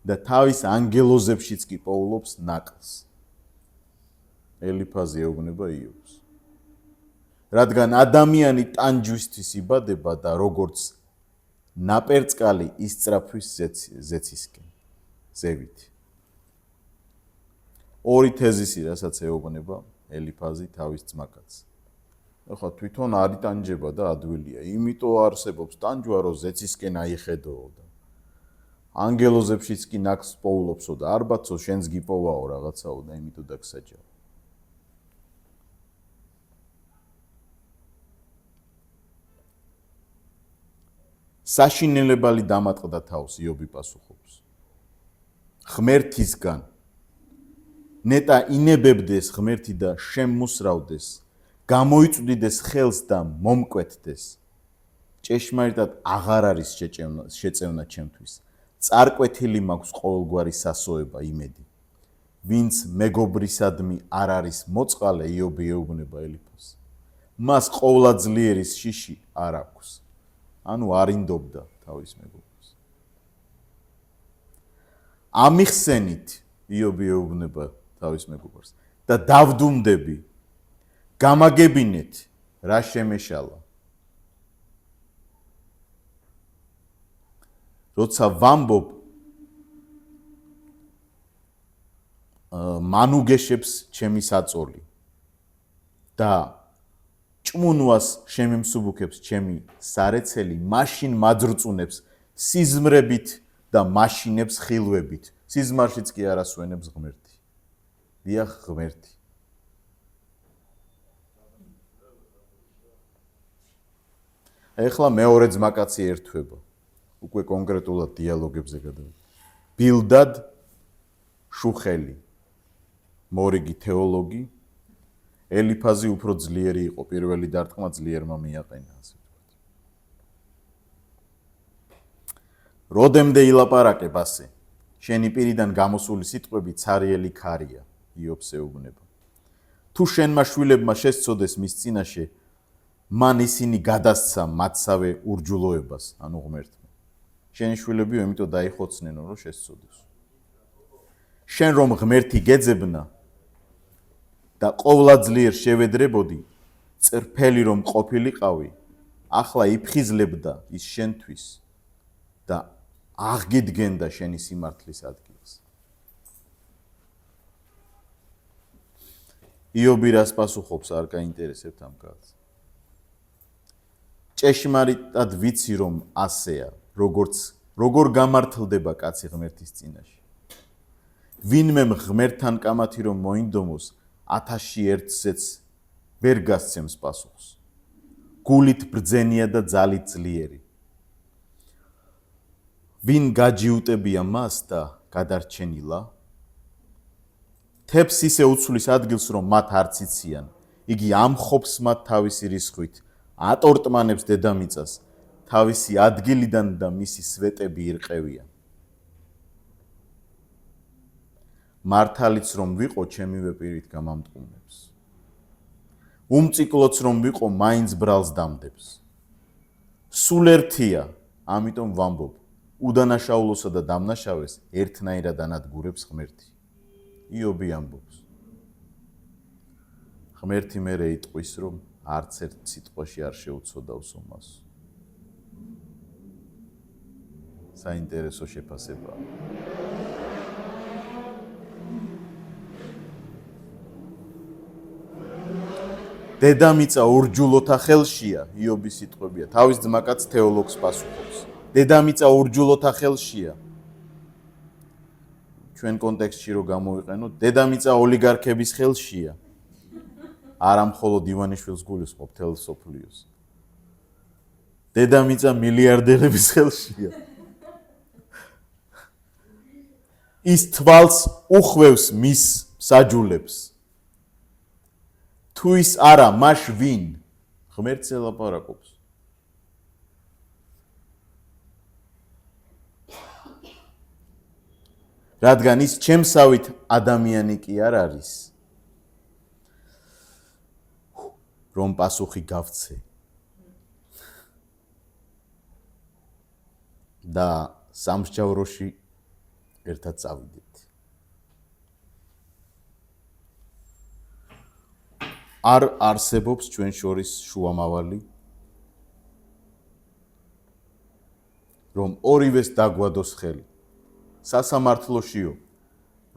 და თავის ანგელოზებშიც კი პოულობს ნაკლს. ელიფაზი ეუბნება იობს. რადგან ადამიანი ტანჯვისთვის იბადება და როგორც ნაპერწკალი ისწრაფვის ზეცისკენ, ზევით. ორი თეზისი, რასაც ეუბნება ელიფაზი თავის ძმაკაცს. ახლა თვითონ არ იტანჯება და ადვილია. იმიტომ არსებობს ტანჯვა, რომ ზეცისკენ აიხედოო და ანგელოზებშიც კი ნაკლს პოულობსო და არბაცო შენს გიპოვაო რაღაცაო და იმიტომ დაგსაჯაო. საშინელებალი დამატყდა თავს, იობი პასუხობს. ღმერთისგან ნეტა ინებებდეს ღმერთი და შემმუსრავდეს, გამოიწვდიდეს ხელს და მომკვეთდეს. ჭეშმარიტად აღარ არის შეწევნა ჩემთვის. წარკვეთილი მაქვს ყოველგვარი სასოება იმედი. ვინც მეგობრისადმი არ არის მოწყალე, იობი ეუბნება ელიფაზს. მას ყოვლადძლიერის შიში არ აქვს. ანუ არ ინდობდა თავის მეგობრს. ამიხსენით, იობი ეუბნება თავის მეგობრს და დავდუმდები, გამაგებინეთ, რა შემეშალა. როცა ვამბობ, მანუგეშებს ჩემი საწოლი და ჭმუნვას შემიმსუბუქებს ჩემი სარეცელი, მაშინ მაძრწუნებს სიზმრებით და მაშინებს ხილვებით. სიზმარშიც კი არ ასვენებს ღმერთი. დიახ, ღმერთი. ეხლა მეორე ძმაკაცი ერთვება. უკვე კონკრეტულად დიალოგებზე გადავიდეთ. ბილდად შუხელი, მორიგი თეოლოგი, ელიფაზი უფრო ძლიერი იყო, პირველი დარტყმა ძლიერმა მიაყენა, ასე ვთქვათ. როდემდე ილაპარაკებ ასე, შენი პირიდან გამოსული სიტყვები ცარიელი ქარია, იობს ეუბნება. თუ შენმა შვილებმა შესწოდეს მის წინაშე, მან ისინი გადასცა მათსავე ურჯულოებას, ანუ ღმერთმა. შენი შვილებიო, იმიტომ დაიხოცნენო, რომ შესწოდეს. შენ რომ ღმერთი გეძებნა და ყოვლადძლიერ შევედრებოდი, წრფელი რომ ყოფილიყავი, ახლა იფხიზლებდა ის შენთვის და აღგიდგენდა შენი სიმართლის ადგილს. იობი რას პასუხობს, არ გაინტერესებთ ამ კაცს. ჭეშმარიტად ვიცი რომ ასეა, როგორ გამართლდება კაცი ღმერთის წინაშე. ვინმე ღმერთთან კამათი რომ მოინდომოს, 1001-ზეც ვერ გასცემს პასუხს. გულით ბრძენია და ძალით ძლიერი. ვინ გაჯიუტებია მას და გადარჩენილა? თებს ისე უცვლის ადგილს რომ მათ არც იციან. იგი ამხობს მათ თავისი რისხვით, ატორტმანებს დედამიწას, თავისი ადგილიდან და მისი სვეტები ირყევიან. მართალიც რომ ვიყო, ჩემივე პირით გამამტყუნებს. უმწიკლოც რომ ვიყო, მაინც ბრალს დამდებს. სულ ერთია, ამიტომ ვამბობ, უდანაშაულოსა და დამნაშავეს ერთნაირად ანადგურებს ღმერთი. იობი ამბობს. ღმერთი მერე იტყვის, რომ არც ერთ სიტყვაში არ შეუცოდავსო მას. საინტერესო შეფასებაა. დედამიწა ურჯულოთა ხელშია, იობის სიტყვებია. თავის ძმაკაც თეოლოგს პასუხობს. დედამიწა ურჯულოთა ხელშია. ჩვენ კონტექსტში რო გამოვიყენოთ, დედამიწა ოლიგარქების ხელშია. არა მხოლოდ ივანიშვილს გულისხმობ მთელ სოფლიოს. დედამიწა მილიარდერების ხელშია. ის თვალს უხვევს მის საჯულებს. თუ ის არა, მაშ ვინ? ღმერთს ელაპარაკობს. რადგან ის ჩემსავით ადამიანი კი არ არის, რომ პასუხი გავცე და სამსჯავროში ერთად წავიდეთ. არ არსებობს ჩვენ შორის შუამავალი, რომ ორივეს დაგვადოს ხელი. სასამართლოშიო,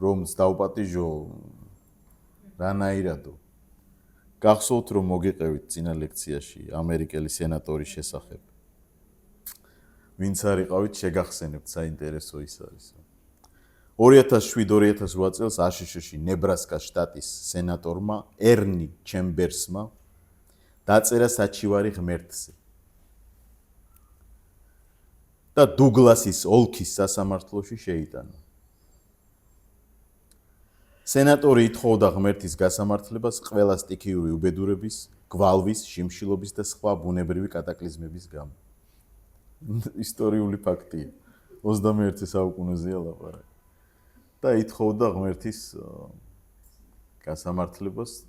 რომს დავპატიჟო რანაირადო. გახსოვთ, რომ მოგიყევით წინა ლექციაში ამერიკელი სენატორის შესახებ. ვინც არ იყავით, შეგახსენებთ, საინტერესო ის არის. 2007-2008 წელს აშშ-ში ნებრასკას შტატის სენატორმა ერნი ჩემბერსმა დაწერა საჩივარი ღმერთზე. და დუგლასის ოლქის სასამართლოში შეიტანა. სენატორი ითხოვდა ღმერთის გასამართლებას ყველა სტიქიური უბედურების, გვალვის, შიმშილობის და სხვა ბუნებრივი კატაკლიზმების გამო. ისტორიული ფაქტია. 21 საუკუნეზეა ლაპარაკი. და ითხოვდა ღმერთის გასამართლებას.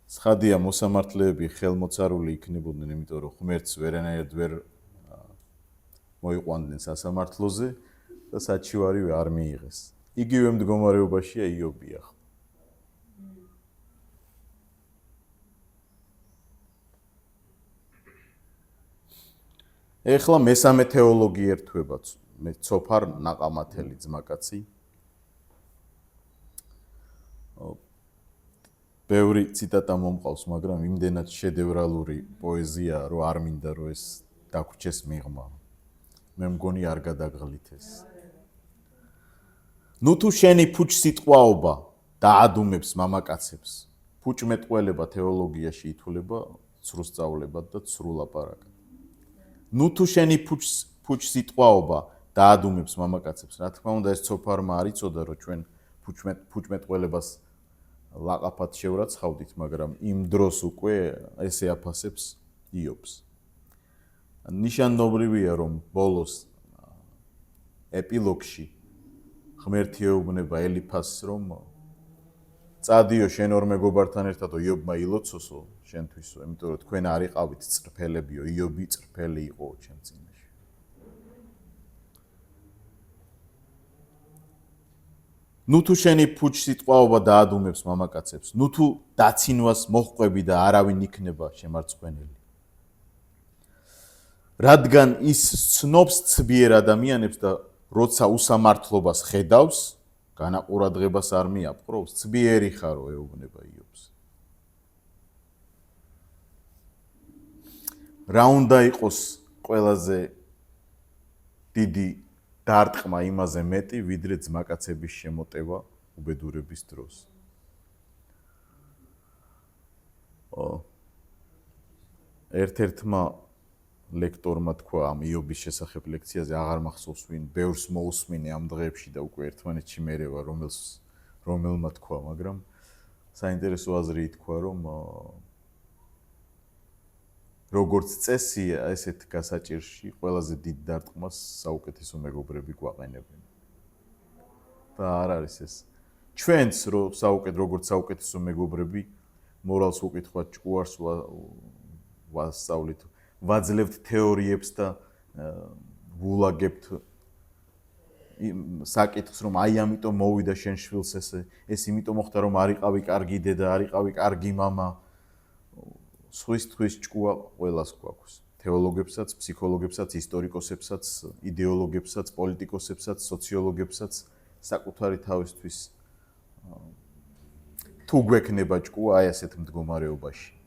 ცხადია, მოსამართლეები ხელმოწარული იქნებოდნენ, იმიტომ რომ ღმერთს ვერანაირად ვერ მოიყვანდნენ სასამართლოზე და საჩივარი არ მიიღეს. იგივე მდგომარეობაშია იობი ახლა. ეხლა მესამე თეოლოგი ერთვება, მე ცოფარ ნაყამათელი ძმაკაცი. ბევრი ციტატა მომყავს, მაგრამ იმდენად შედევრალური პოეზიაა, რომ არ მინდა რომ ეს დაგვრჩეს მიღმა. მე მგონი არ გადაგღლით ეს. ნუ თუ შენი ფუჩ სიტყვაობა დაადუმებს მამაკაცებს, ფუჩმეტყველება თეოლოგიაში ითვლება ცრუსწავლებად და ცრულაპარაკად. ნუ თუ შენი ფუჩ სიტყვაობა დაადუმებს მამაკაცებს, რა თქმა უნდა ეს ცოფარმა არ იცოდა, რომ ჩვენ ფუჩმეტყველებას ლაყაფად შევრაცხავდით, მაგრამ იმ დროს უკვე ესე აფასებს იობს. ნიშანნობრივია, რომ ბოლოს ეპილოგში ღმერთი ეუბნება ელიფასს, რომ წადიო შენ ორ მეგობართან ერთად იობმა ილოცოსო შენთვისო, იმიტომ რომ თქვენ არ იყავით წრფელებიო, იობი წრფელი იყო ჩემ წინაშე. ნუ თუ შენი ფუჩ სიტყვაობა დაადუმებს მამაკაცებს, ნუ თუ დაცინვას მოჰყვები და არავინ იქნება შემარცხვენელი. რადგან ის ცნობს ცბიერ ადამიანებს და როცა უსამართლობას ხედავს, განაყურადღებას არ მიაპყრობს, ცბიერი ხარო ეუბნება იობს. რა უნდა იყოს ყველაზე დიდი დარტყმა იმაზე მეტი, ვიდრე ძმაკაცების შემოტევა უბედურების დროს. ერთ-ერთმა ლექტორმა თქვა ამ იობის შესახებ ლექციაზე, აღარ მახსოვს ვინ, ბევრს მოусმინე ამ დღეებში და უკვე ერთმანეთში მერევა რომელმა თქვა, მაგრამ საინტერესო აზრი ითქვა, რომ როგორც წესია, ესეთ გასაჭირში ყველაზე დიდ დარტყმას საუკეთესო მეგობრები გვაყენებენ. და არ არის ეს. ჩვენც როგორც საუკეთესო მეგობრები მორალს უკითხავთ, ჭკუარს ვასწავლით, ვაძლევთ თეორიებს და ვულაგებთ საკითხს, რომ აი ამიტომ მოვიდა შენ შვილს ეს იმიტომ მოხდა, რომ არ იყავი კარგი დედა, არ იყავი კარგი მამა. სხვის ჭკუა ყველას გვაქვს. თეოლოგებსაც, ფსიქოლოგებსაც, ისტორიკოსებსაც, იდეოლოგებსაც, პოლიტიკოსებსაც, სოციოლოგებსაც საკუთარი თავისთვის თუ გვექნება ჭკუა აი ასეთ მდგომარეობაში.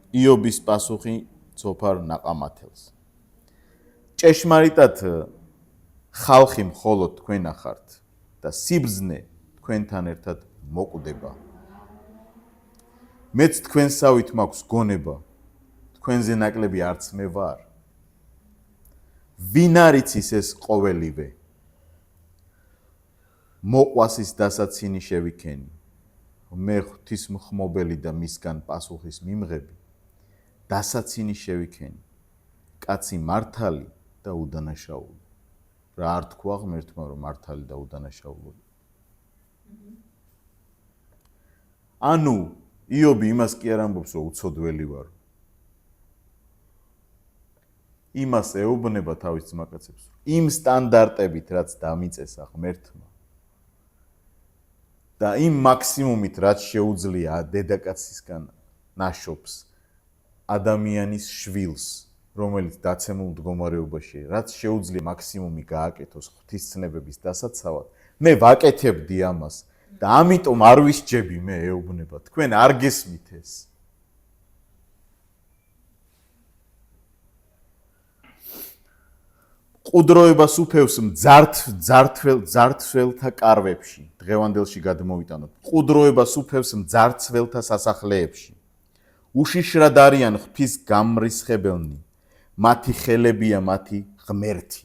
იობის პასუხი ცოფარ ნაყამათელს. ჭეშმარიტად ხალხი მხოლოდ თქვენ ახართ და სიბრძნე თქვენთან ერთად მოკვდება. მეც თქვენსავით მაქვს გონება, თქვენზე ნაკლები არც მე ვარ. ვინ არის ეს ყოველივე? მოყვას ის დასაცინი შევიქენი. მე ღვთისმხმობელი და მისგან პასუხის მიმღები, დასაცინი შევიქენი. კაცი მართალი და უდანაშაული. რა არ თქვა ღმერთმა, რომ მართალი და უდანაშაული. ანუ იობი იმას კი არ ამბობს, რომ უცოდველი ვარ. იმას ეუბნება თავის ძმაკაცებს, იმ სტანდარტებით, რაც დამიწესა ღმერთმა. და იმ მაქსიმუმით, რაც შეუძლია დედაკაცისგან ნაშობს ადამიანის შვილს, რომელიც დაცემულ მდგომარეობაში, რაც შეუძლია მაქსიმუმი გააკეთოს ღვთისცნებების დასაცავად, მე ვაკეთებდი ამას და ამიტომ არ ვისჯები მე ეუბნება, თქვენ არ გესმით ეს. ყუდროებას უფევს მძარცველთა კარვებში, დღევანდელში გადმოვიტანოთ. ყუდროებას უფევს მძარცველთა სასახლეებში. უშიშრად არიან ღვთის გამრისხებელნი, მათი ხელებია მათი ღმერთი.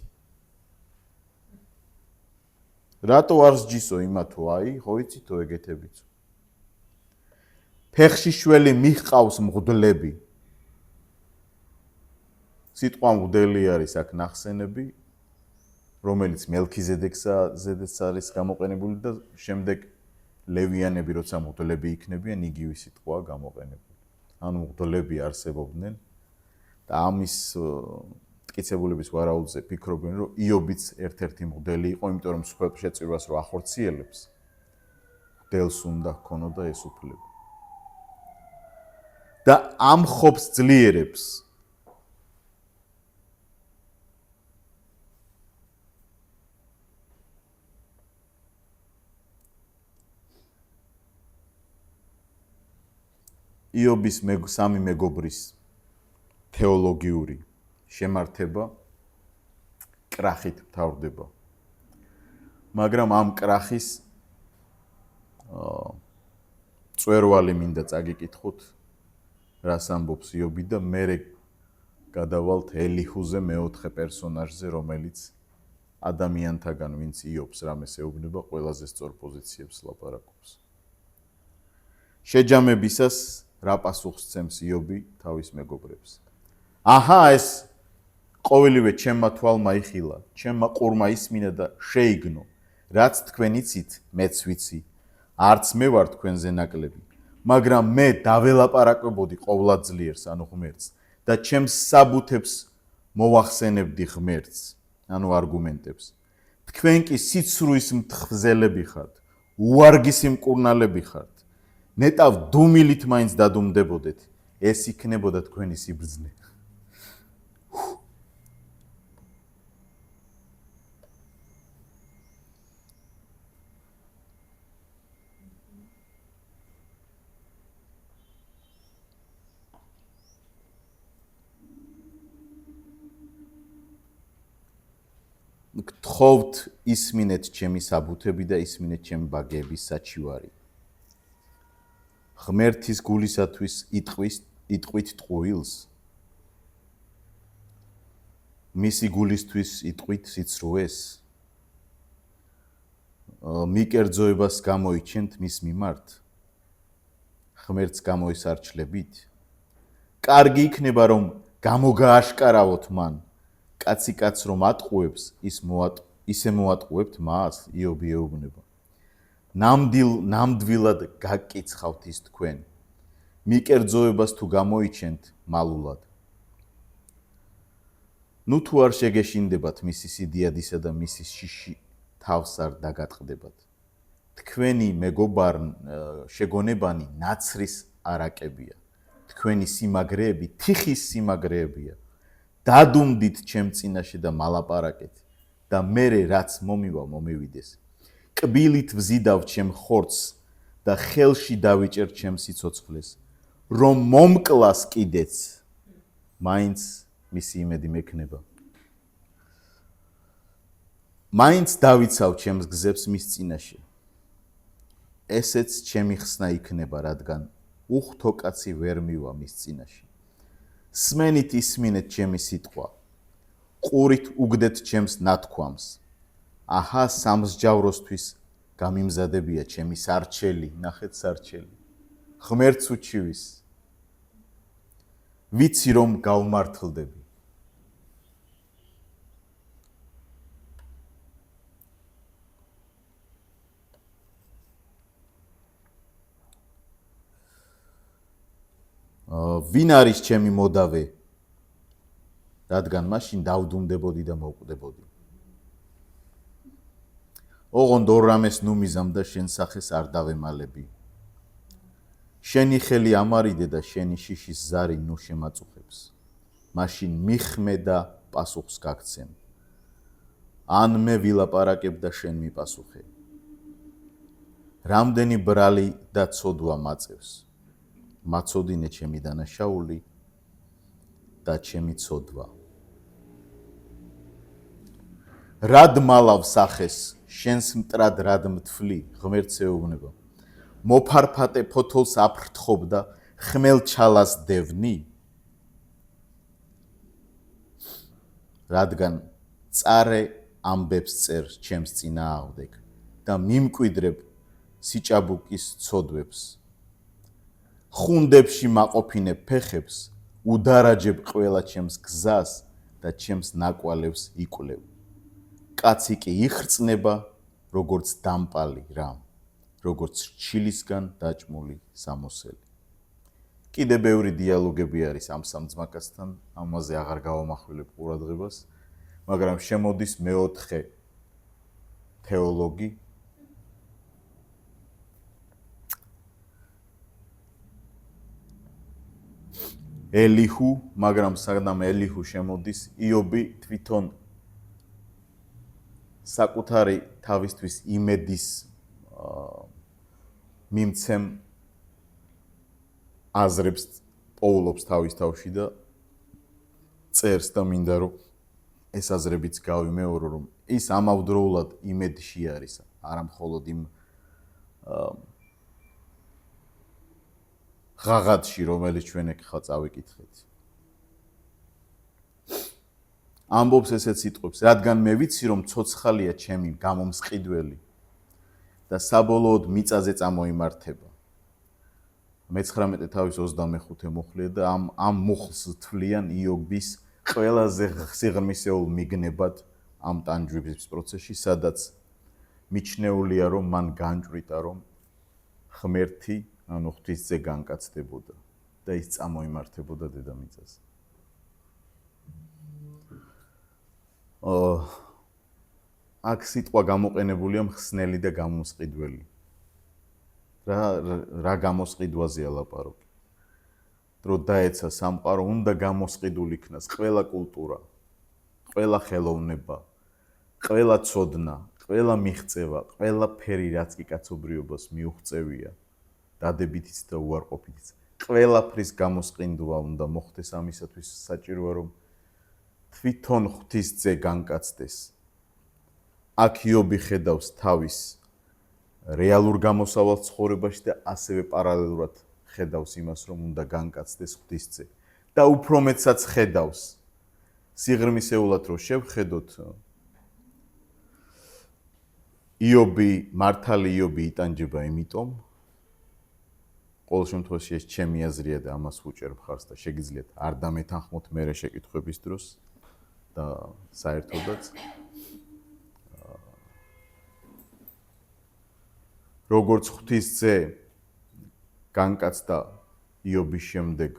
რატო არ სჯისო იმათო, აი, ხო იცითო ეგეთებიცო. ფეხში შველი მიჰყავს მღვდლები. სიტყვა მღვდელი არის აქ ნახსენები, რომელიც მელქიზედეკს არის გამოყენებული და შემდეგ ლევიანები როცა მღვდლები იქნებიან, იგივე სიტყვაა გამოყენებული. ანუ მღვდლები არსებობდნენ და ამის მტკიცებულების ვარაუდზე ფიქრობენ, რომ იობიც ერთ-ერთი მღვდელი იყო, იმიტომ რომ შეწირვას რო ახორციელებს, მღვდელს უნდა ჰქონოდა ეს უფლება. და ამ ხობს ძლიერებს იობის სამი მეგობრის თეოლოგიური შემართება კრახით მთავრდება. მაგრამ ამ კრახის წვერვალი მინდა წაგიკითხოთ, რას ამბობს იობი და მერე გადავალთ ელიჰუზე მეოთხე პერსონაჟზე, რომელიც ადამიანთაგან ვინც იობს რამეს ეუბნება, ყველაზე სწორ პოზიციებს ლაპარაკობს. შეჯამებისას რა პასუხს ცემს იობი თავის მეგობრებს? აჰა, ეს ყოველივე ჩემმა თვალმა იხილა, ჩემმა ყურმა ისმინა და შეიგნო, რაც თქვენ იცით, მეც ვიცი, არც მე ვარ თქვენზე ნაკლები, მაგრამ მე დაველაპარაკებოდი ყოვლადძლიერს, ანუ ღმერთს და ჩემს საბუთებს მოვახსენებდი ღმერთს, ანუ არგუმენტებს. თქვენ კი სიცრუის მთხზელები ხართ, უარგისი მკურნალები ხართ. ნეტავ დუმილით მაინც დადუმდებოდეთ, ეს იქნებოდა თქვენი სიბრძნე. გთხოვთ ისმინეთ ჩემი საბუთები და ისმინეთ ჩემი ბაგეების საჩივარი. ღმერთის გულისათვის იტყვით ტყუილს, მისი გულისთვის იტყვით სიცრუეს, მიკერძოებას გამოიჩენთ მის მიმართ, ღმერთს გამოისარჩლებით. კარგი იქნება რომ გამოგააშკარავოთ მან, კაცი კაცს რომ ატყუებს, ისე მოატყუებთ მას, იობი ეუბნება. ნამდვილად გაკიცხავთ ის თქვენ, მიკერძოებას თუ გამოიჩენთ მალულად. ნუ თუ არ შეგეშინდებათ მისი სიდიადისა და მისი შიში თავს არ დაგატყდებათ. თქვენი შეგონებანი ნაცრის არაკებია, თქვენი სიმაგრეები თიხის სიმაგრეებია. დადუმდით ჩემ წინაშე და მალაპარაკეთ და მერე რაც მომივა მომივიდეს. კბილით ვზიდავ ჩემ ხორცს და ხელში დავიჭერ ჩემ სიცოცხლეს, რომ მომკლას კიდეც, მაინც მისი იმედი მექნება. მაინც დავიცავ ჩემს გზებს მის წინაშე. ესეც ჩემი ხსნა იქნება, რადგან უხთო კაცი ვერ მივა მის წინაშე. სმენით ისმინეთ ჩემი სიტყვა, ყურით უგდეთ ჩემს ნათქვამს. აჰა, სამსჯავროსთვის გამიმზადებია ჩემი სარჩელი, ნახეთ სარჩელი. ღმერთს უჩივის. ვიცი რომ გავმართლდები. ვინ არის ჩემი მოდავე? რადგან მაშინ დავდუმდებოდი და მოვკვდებოდი. ოღონდ ორ რამეს ნუმიზამ და შენ სახეს არ დავემალები. შენი ხელი ამარიდე და შენი შიშის ზარი ნუ შემაწუხებს. მაშინ მიხმე და პასუხს გაგცემ. ან მე ვილაპარაკებ და შენ მიპასუხე. რამდენი ბრალი და ცოდვა მაწევს. მაცოდინე ჩემი დანაშაული და ჩემი ცოდვა. რად მალავ სახეს, შენს მტრად რად მთვლი, ღმერთს ეუბნება. მოფარფატე ფოთოლს აფრთხობ და ხმელჩალას დევნი? რადგან წარე ამბებს წერ ჩემს წინააღმდეგ და მიმკვიდრებ სიჭაბუკის ცოდვებს. ხუნდებში მაყოფინებ ფეხებს, უდარაჯებ ყველა ჩემს გზას და ჩემს ნაკვალევს იკვლევ. კაცი კი იხრწნება, როგორც დამპალი რამ, როგორც ჩილისგან დაჭმული სამოსელი. კიდე ბევრი დიალოგები არის ამ სამ ძმაკაცთან, ამაზე აღარ გავამახვილებ ყურადღებას, მაგრამ შემოდის მეოთხე თეოლოგი, ელიჰუ, მაგრამ სანამ ელიჰუ შემოდის, იობი თვითონ საკუთარი თავისთვის იმედის მიმცემ აზრებს პოულობს თავის თავში და წერს და მინდა რომ ეს აზრებიც გავიმეორო, რომ ის ამავდროულად იმედში არის, არა მხოლოდ იმ ღაღადში, რომელიც ჩვენ ეგ ხა წავიკითხეთ. ამბობს ესეთ სიტყვებს, რადგან მე ვიცი, რომ ცოცხალია ჩემი გამომსყიდველი და საბოლოოდ მიწაზე წამოიმართება. მე-19 თავის 25 მუხლია და ამ მუხლს თვლიან იობის ყველაზე სიღრმისეულ მიგნებად ამ ტანჯვების პროცესში, სადაც მიჩნეულია, რომ მან განჭვრიტა, რომ ღმერთი, ანუ ღვთისძე განკაცდებოდა და ის წამოიმართებოდა დედამიწაზე. აქ სიტყვა გამოყენებულია მხსნელი და გამომსყიდველი. რა გამოსყიდვაზეა ლაპარაკი? დრო დაეცა სამყარო უნდა გამოსყიდული იქნას ყველა კულტურა, ყველა ხელოვნება, ყველა ცოდნა, ყველა მიღწევა, ყველაფერი რაც კი კაცობრიობას მიუღწევია, დადებითიც და უარყოფითიც. ყველაფრის გამოსყიდვა უნდა მოხდეს, ამისათვის საჭიროა რომ თვითონ ღვთისძე განკაცდეს. აქ იობი ხედავს თავის რეალურ გამოსავალ ცხოვრებაში და ასევე პარალელურად ხედავს იმას, რომ უნდა განკაცდეს ღვთისძე. და უფრო მეტსაც ხედავს. სიღრმისეულად რო შევხედოთ, მართალი იობი იტანჯება იმიტომ, ყოველ შემთხვევაში ეს ჩემი აზრია და ამას ვუჭერ მხარს და შეგიძლიათ არ დამეთანხმოთ მერე შეკითხვების დროს და საერთოდაც როგორც ღვთისძე განკაცდა იობის შემდეგ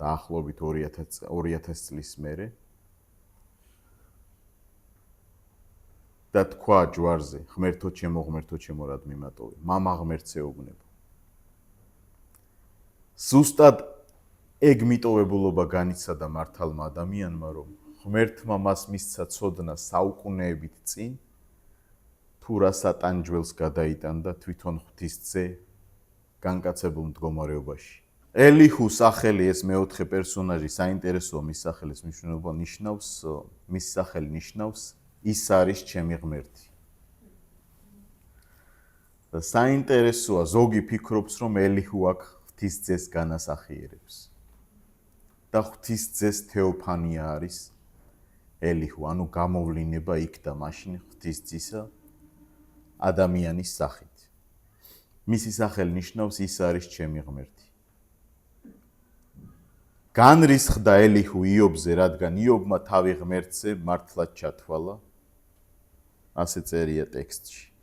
დაახლოებით 2000 წლის მერე და თქვა ჯვარზე, ღმერთო ჩემო რად მიმატოვე, მამა ღმერთს ეუბნება. ზუსტად ეგ მიტოვებულობა განიცადა მართალმა ადამიანმა, რომ ღმერთმა მას მისცა ცოდნა საუკუნეებით წინ, თუ რა სატანჯველს გადაიტანდა თვითონ ღვთისძე განკაცებულ მდგომარეობაში. ელიჰუ სახელი, ეს მეოთხე პერსონაჟი, საინტერესოა მის სახელის მნიშვნელობა, მის სახელი ნიშნავს ის არის ჩემი ღმერთი. და საინტერესოა, ზოგი ფიქრობს, რომ ელიჰუ აქ ღვთისძეს განასახიერებს. და ღვთისძეს თეოფანია არის ელიჰუ, ანუ გამოვლინება იქ და მაშინ ღვთისძისა ადამიანის სახით. მისი სახელი ნიშნავს ის არის ჩემი ღმერთი. განრისხდა ელიჰუ იობზე, რადგან იობმა თავი ღმერთზე მართლად ჩათვალა. ასე წერია ტექსტში.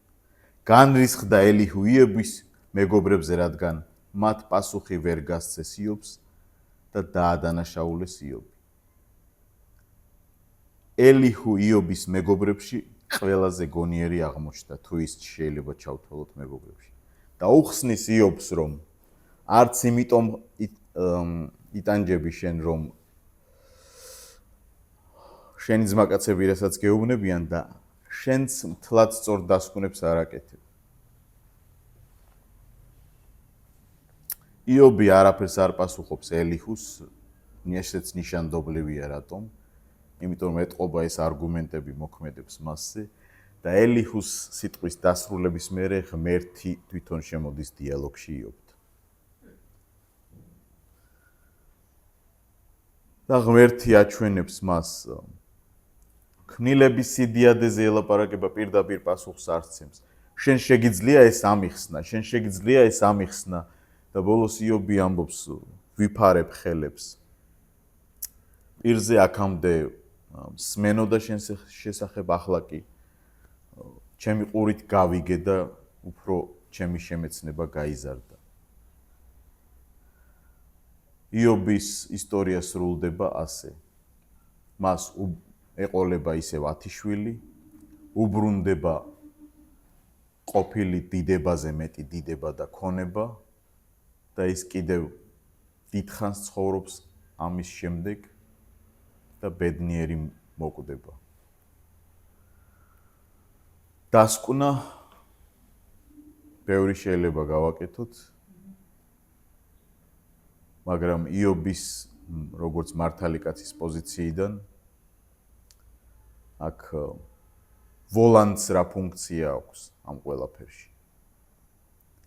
განრისხდა ელიჰუ იობის მეგობრებზე, რადგან მათ პასუხი ვერ გასცეს იობს და დაადანაშაულეს იობი. ელიჰუ იობის მეგობრებში ყველაზე გონიერი აღმოჩნდა, თუ ის შეიძლება ჩავთვალოთ მეგობრებში. და უხსნის იობს, რომ არც იმიტომ იტანჯები შენ, რომ შენი ძმაკაცები რასაც გეუბნებიან და შენც მთლად სწორ დასკვნებს არ აკეთებ. იობი არაფერს არ პასუხობს ელიჰუს, ესეც ნიშანდობლივია რატომ, იმიტომ რომ ეტყობა ეს არგუმენტები მოქმედებს მასზე და ელიჰუს სიტყვის დასრულების მერე ღმერთი თვითონ შემოდის დიალოგში იობთან. და ღმერთი აჩვენებს მას ქმნილების სიდიადეზე ელაპარაკება, პირდაპირ პასუხს არცემს. შენ შეგიძლია ეს ამიხსნა, შენ შეგიძლია ეს ამიხსნა და ბოლოს იობი ამბობს, ვიფარებ ხელებს. პირზე აქამდე სმენოდა შენს შესახებ, ახლა კი ჩემი ყურით გავიგე და უფრო ჩემი შემეცნება გაიზარდა. იობის ისტორია სრულდება ასე. მას ეყოლება ისევ 10 შვილი, უბრუნდება ყოფილი დიდებაზე მეტი დიდება და ქონება და ის კიდევ დიდხანს ცხოვრობს ამის შემდეგ და ბედნიერი მოკვდება. დასკვნა ბევრი შეიძლება გავაკეთოთ, მაგრამ იობის როგორც მართალი კაცის პოზიციიდან აქ ვოლანტს რა ფუნქცია აქვს ამ ყველაფერში.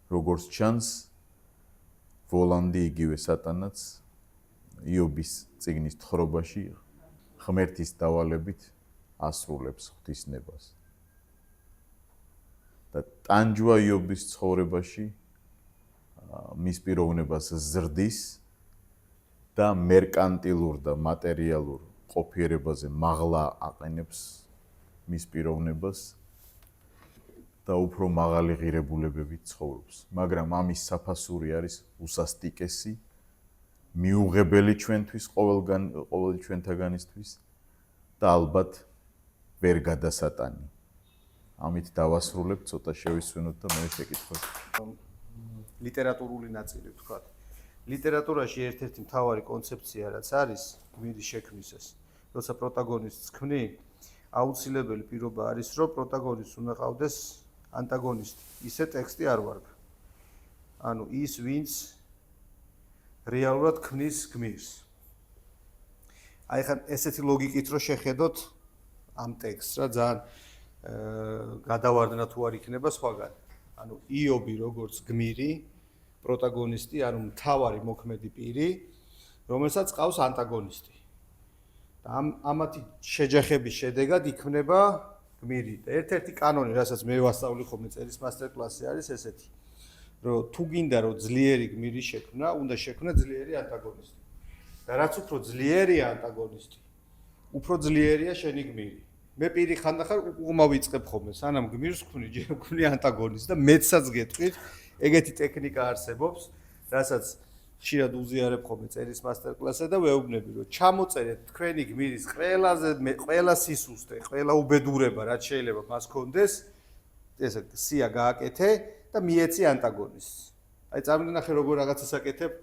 როგორც ჩანს, ვოლანტი იგივე სატანაც იობის წიგნის თხრობაში ღმერთის დავალებით ასრულებს ღვთისნებას. და ტანჯვა იობის ცხოვრებაში მის პიროვნებას ზრდის და მერკანტილურ და მატერიალურ ყოფიერებაზე მაღლა აყენებს მის პიროვნებას და უფრო მაღალი ღირებულებებით ცხოვრობს. მაგრამ ამის საფასური არის უსასტიკესი, მიუღებელი ჩვენთვის, ყოველ ჩვენთაგანისთვის და ალბათ ვერ გადასატანი. ამით დავასრულებ, ცოტა შევისვენოთ და მე შეკითხოთ. ლიტერატურული ნაწილი ვთქვათ. ლიტერატურაში ერთ-ერთი მთავარი კონცეფცია რაც არის გმირის შექმნისას, როცა პროტაგონისტს ქმნი, აუცილებელი პირობა არის, რომ პროტაგონისტს უნდა ყავდეს ანტაგონისტი. ისე ტექსტი არ ვარგ. ანუ ის, ვინც რეალურად ქმნის გმირს. აი ხან ესეთი ლოგიკით რო შეხედოთ ამ ტექსტს, რა ძალიან გადავარდნა თუ არ იქნება სხვაგან. ანუ იობი როგორც გმირი, პროტაგონისტი, ანუ მთავარი მოქმედი პირი, რომელსაც ყავს ანტაგონისტი. და ამათი შეჯახების შედეგად იქმნება გმირი. და ერთ-ერთი კანონი, რასაც მე ვასწავლი ხოლმე წერის მასტერკლასზე არის ესეთი, რომ თუ გინდა რომ ძლიერი გმირი შექმნა, უნდა შექმნა ძლიერი ანტაგონისტი. და რაც უფრო ძლიერია ანტაგონისტი, უფრო ძლიერია შენი გმირი. მე პირი ხანდახან უმავიწყებ ხოლმე, სანამ გმირს ვქმნი, ჯერ ვქმნი ანტაგონისტს და მეცაც გეტყვით, ეგეთი ტექნიკა არსებობს, რასაც ხშირად უზიარებ ხოლმე წერის მასტერკლასზე და ვეუბნები, რომ ჩამოწერეთ თქვენი გმირის ყველა სისუსტე, ყველა უბედურება, რაც შეიძლება მას ჰქონდეს, ესე სია გააკეთე და მიეცი ანტაგონისტს. აი წარმოგიდგენთ როგორ რაღაცას აკეთებ,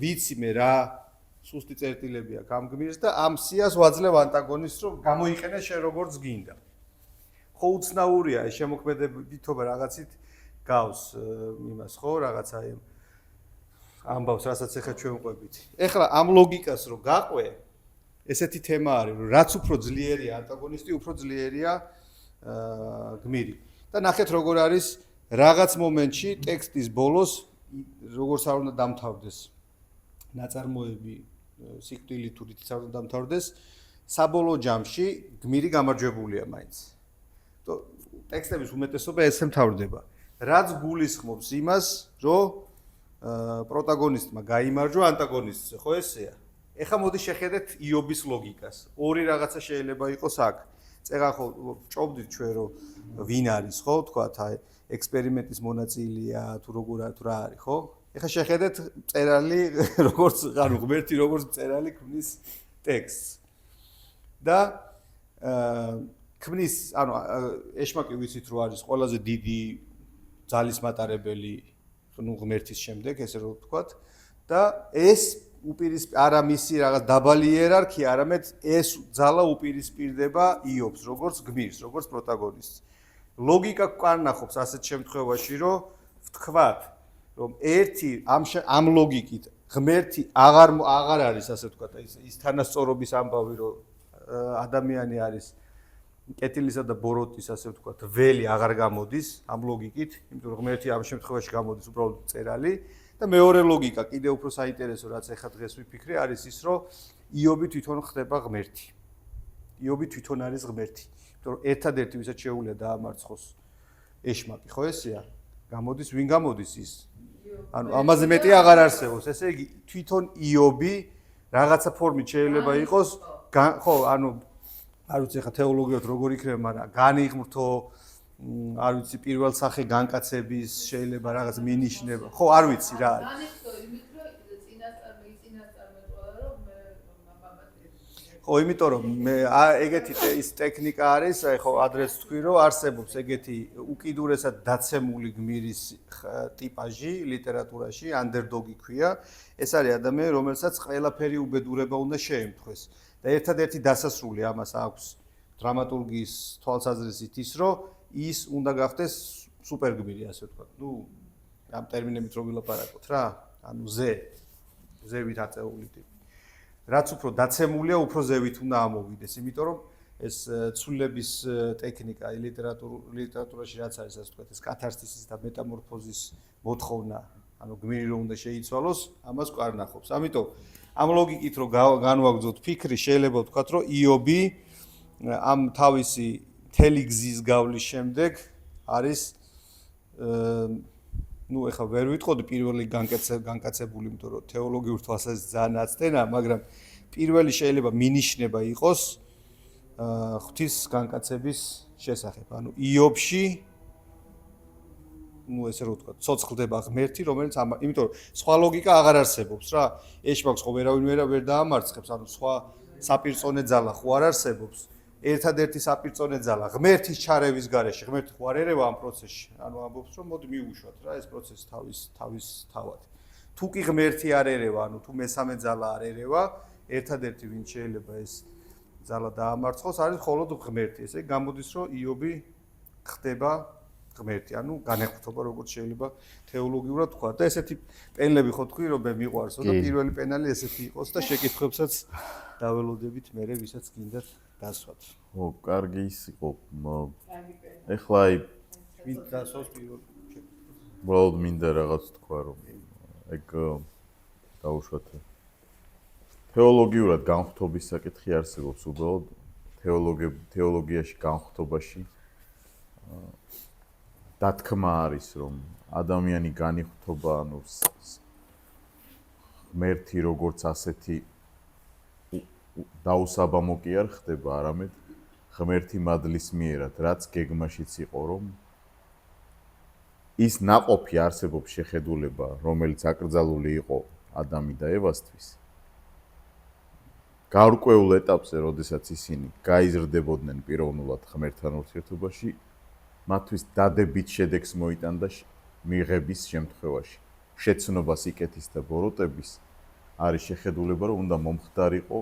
ვიცი მე რა სუსტი წერტილები აქვს ამ გმირს და ამ სიას ვაძლევ ანტაგონისტს, რომ გამოიყენე შენ როგორც გინდა. ხო უცნაურია ეს შემოქმედებითობა რაღაცით გავს იმას, ხო, რაღაცა ამბავს, რასაც ახლა ჩვენ ვყვებით. ეხლა ამ ლოგიკას რო გაყვე, ესეთი თემა არის, რომ რაც უფრო ძლიერია ანტაგონისტი, უფრო ძლიერია გმირი. და ნახეთ როგორ არის რაღაც მომენტში ტექსტის ბოლოს როგორც არ უნდა დამთავრდეს ნაწარმოები სიკვდილით თუ რითიც არ უნდა დამთავრდეს, საბოლოო ჯამში გმირი გამარჯვებულია მაინც. ტექსტების უმეტესობა ესე მთავრდება. რაც გულისხმობს იმას, რომ პროტაგონისტმა გაიმარჯვა ანტაგონისტზე, ხო ესეა? ეხლა მოდი შეხედეთ იობის ლოგიკას. ორი რაღაცა შეიძლება იყოს აქ. წერა ხო ჭობდით ჩვენ რომ ვინ არის, ხო, თქვათ, აი ექსპერიმენტის მონაწილეა თუ როგორ თუ რა არის, ხო? ეხლა შეხედეთ წერალი როგორც, ანუ ღმერთი როგორც წერალი ქმნის ტექსტს. და ქმნის, ანუ ეშმაკი ვიცით რომ არის ყველაზე დიდი ძალის მატარებელი ნუ ღმერთის შემდეგ, ესე რომ ვთქვათ, და ეს არა მისი რაღაც დაბალი იერარქია, არამედ ეს ძალა უპირისპირდება იობს, როგორც გმირს, როგორც პროტაგონისტს. ლოგიკა გვკარნახობს ასეთ შემთხვევაში, რომ ვთქვათ, რომ ერთი ამ ლოგიკით ღმერთი აღარ არის, ასე ვთქვათ, ის თანასწორობის ამბავი, რომ ადამიანი არის კეთილისა და ბოროტის, ასე ვთქვათ, ველი აღარ გამოდის ამ ლოგიკით, იმიტომ რომ ღმერთი ამ შემთხვევაში გამოდის უბრალოდ წერალი. და მეორე ლოგიკა, კიდევ უფრო საინტერესო, რაც ახლა დღეს ვიფიქრე, არის ის, რომ იობი თვითონ ხდება ღმერთი. იობი თვითონ არის ღმერთი. იმიტომ რომ ერთადერთი, ვისაც შეუძლია დაამარცხოს ეშმაკი, ხო ესეა? გამოდის, ვინ გამოდის ის? ანუ ამაზე მეტი აღარ არსებობს. ესე იგი, თვითონ იობი რაღაცა ფორმით შეიძლება იყოს, ხო, ანუ არ ვიცი ახლა თეოლოგიურად როგორ იქნება, მაგრამ განიღმრთო არ ვიცი პირველ სახე განკაცების შეიძლება რაღაც მინიშნება. ხო, არ ვიცი რა არის. ხო, იმიტომ რომ მე ეგეთი ის ტექნიკა არის, აი ხო ადრეს თქვი რომ არსებობს ეგეთი უკიდურესად დაცემული გმირის ტიპაჟი ლიტერატურაში, underdog-ი ქვია. ეს არის ადამიანი, რომელსაც ყველაფერი უბედურება უნდა შეემთხვეს. და ერთადერთი დასასრული ამას აქვს დრამატურგიის თვალსაზრისით ის, რომ ის უნდა გახდეს სუპერგმირი, ასე ვთქვათ. ნუ ამ ტერმინებით რო ვილაპარაკოთ რა, ანუ ზევით აწეული ტიპი. რაც უფრო დაცემულია, უფრო ზევით უნდა ამოვიდეს, იმიტომ რომ ეს ცვლილების ტექნიკა ლიტერატურაში რაც არის, ასე ვთქვათ, ეს კათარსისის და მეტამორფოზის მოთხოვნა, ანუ გმირი რომ უნდა შეიცვალოს, ამას გვარნახობს. ამიტომ ამ ლოგიკით რო განვაგრძოთ ფიქრი, შეიძლება ვთქვათ, რომ იობი ამ თავისი მთელი გზის გავლის შემდეგ არის ნუ ეხლა ვერ ვიტყოდი პირველი განკაცებული, იმიტომ რომ თეოლოგიურ თვალსაზრისით ძალიან აცდენა, მაგრამ პირველი შეიძლება მინიშნება იყოს ღვთის განკაცების შესახებ. ანუ იობში ნუ ესე რომ ვთქვათ, ცოცხლდება ღმერთი, რომელიც იმიტომ რომ სხვა ლოგიკა აღარ არსებობს რა. ეშმაკს ხო ვერავინ ვერ დაამარცხებს, ანუ სხვა საპირწონე ძალა ხო არ არსებობს. ერთადერთი საპირწონე ძალა ღმერთის ჩარევის გარეშე, ღმერთი ხო არ ერევა ამ პროცესში. ანუ ამბობს რომ მოდი მივუშვათ რა ეს პროცესი თავის თავად. თუ კი ღმერთი არ ერევა, ანუ თუ მესამე ძალა არ ერევა, ერთადერთი ვინ შეიძლება ეს ძალა დაამარცხოს არის მხოლოდ ღმერთი. ესე გამოდის რომ იობი ხდება ღმერთი, ანუ განეღვთობა როგორც შეიძლება თეოლოგიურად თქვა. და ესეთი პენლები ხო თქვი რომ მე მიყვარსო და პირველი პენალი ესეთი იყოს და შეკითხვებსაც დაველოდებით მე ვისაც გინდათ დასვათ. ხო, კარგი ის იყო. ეხლა აი ვინ დასვავს პირველ უბრალოდ მინდა რაღაც თქვა რომ ეგ დაუშვათ. თეოლოგიურად განხთობის საკითხი არსებობს უბრალოდ თეოლოგიაში განხთობაში დათქმა არის რომ ადამიანი განიხთობა, ანუ ღმერთი როგორც ასეთი დაუსაბამო კი არ ხდება, არამედ ღმერთი მადლის მიერად, რაც გეგმაშიც იყო, რომ ის ნაყოფი არსებობს შეხედულება, რომელიც აკრძალული იყო ადამი და ევასთვის. გარკვეულ ეტაპზე, როდესაც ისინი გაიზრდებოდნენ პიროვნულად ღმერთთან ურთიერთობაში, მათთვის დადებით შედეგს მოიტანდა მიღების შემთხვევაში. შეცნობა სიკეთის და ბოროტების არის შეხედულება, რომ უნდა მომხდარიყო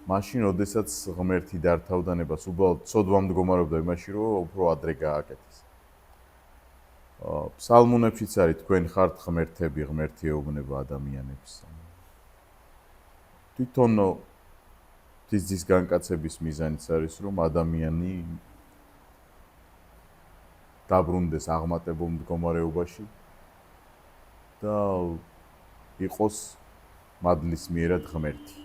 მაშინ, როდესაც ღმერთი დართავდანებას უბრალოდ ცოდვა მდგომარეობდა იმაში, რომ უფრო ადრე გააკეთეს. ფსალმუნებშიც არის თქვენ ხართ ღმერთები, ღმერთი ეუბნება ადამიანებს. თვითონ ღვთისძის განკაცების მიზანიც არის, რომ ადამიანი დაბრუნდეს აღმატებულ მდგომარეობაში და იყოს მადლის მიერად ღმერთი.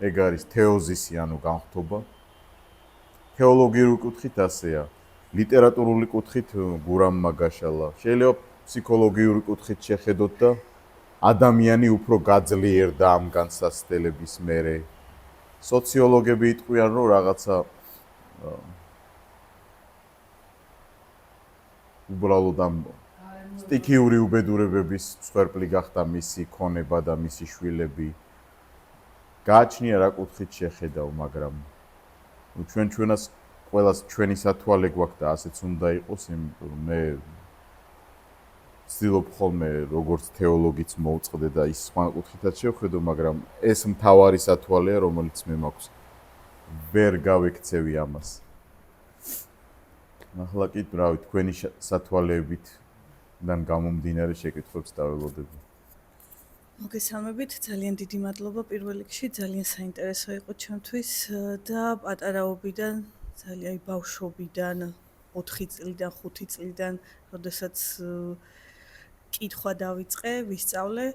ეგ არის თეოზისი, ანუ განხთობა. თეოლოგიური კუთხით ასეა. ლიტერატურული კუთხით გურამმა გაშალა. შეიძლება ფსიქოლოგიური კუთხით შეხედოთ და ადამიანი უფრო გაძლიერდა ამ განსაცდელების მერე. სოციოლოგები იტყვიან, რომ რაღაცა უბრალოდ ამ სტიქიური უბედურებების მსხვერპლი გახდა მისი ქონება და მისი შვილები. გააჩნია რა კუთხით შეხედავ, მაგრამ ჩვენას ყველას ჩვენი სათვალე გვაქვს და ასეც უნდა იყოს, იმიტომ რომ მე ვცდილობ ხოლმე როგორც თეოლოგიც მოვწყდე და ის სხვა კუთხითაც შევხედო, მაგრამ ეს მთავარი სათვალეა, რომელიც მე მაქვს. ვერ გავექცევი ამას. ახლა კი, რავი, თქვენი სათვალეებიდან გამომდინარე შეკითხვებს დაველოდები. მოგესალმებით, ძალიან დიდი მადლობა პირველ რიგში, ძალიან საინტერესო იყო ჩემთვის და პატარაობიდან, ძალიან ბავშვობიდან, 4 წლიდან, 5 წლიდან, როდესაც კითხვა დავიწყე, ვისწავლე,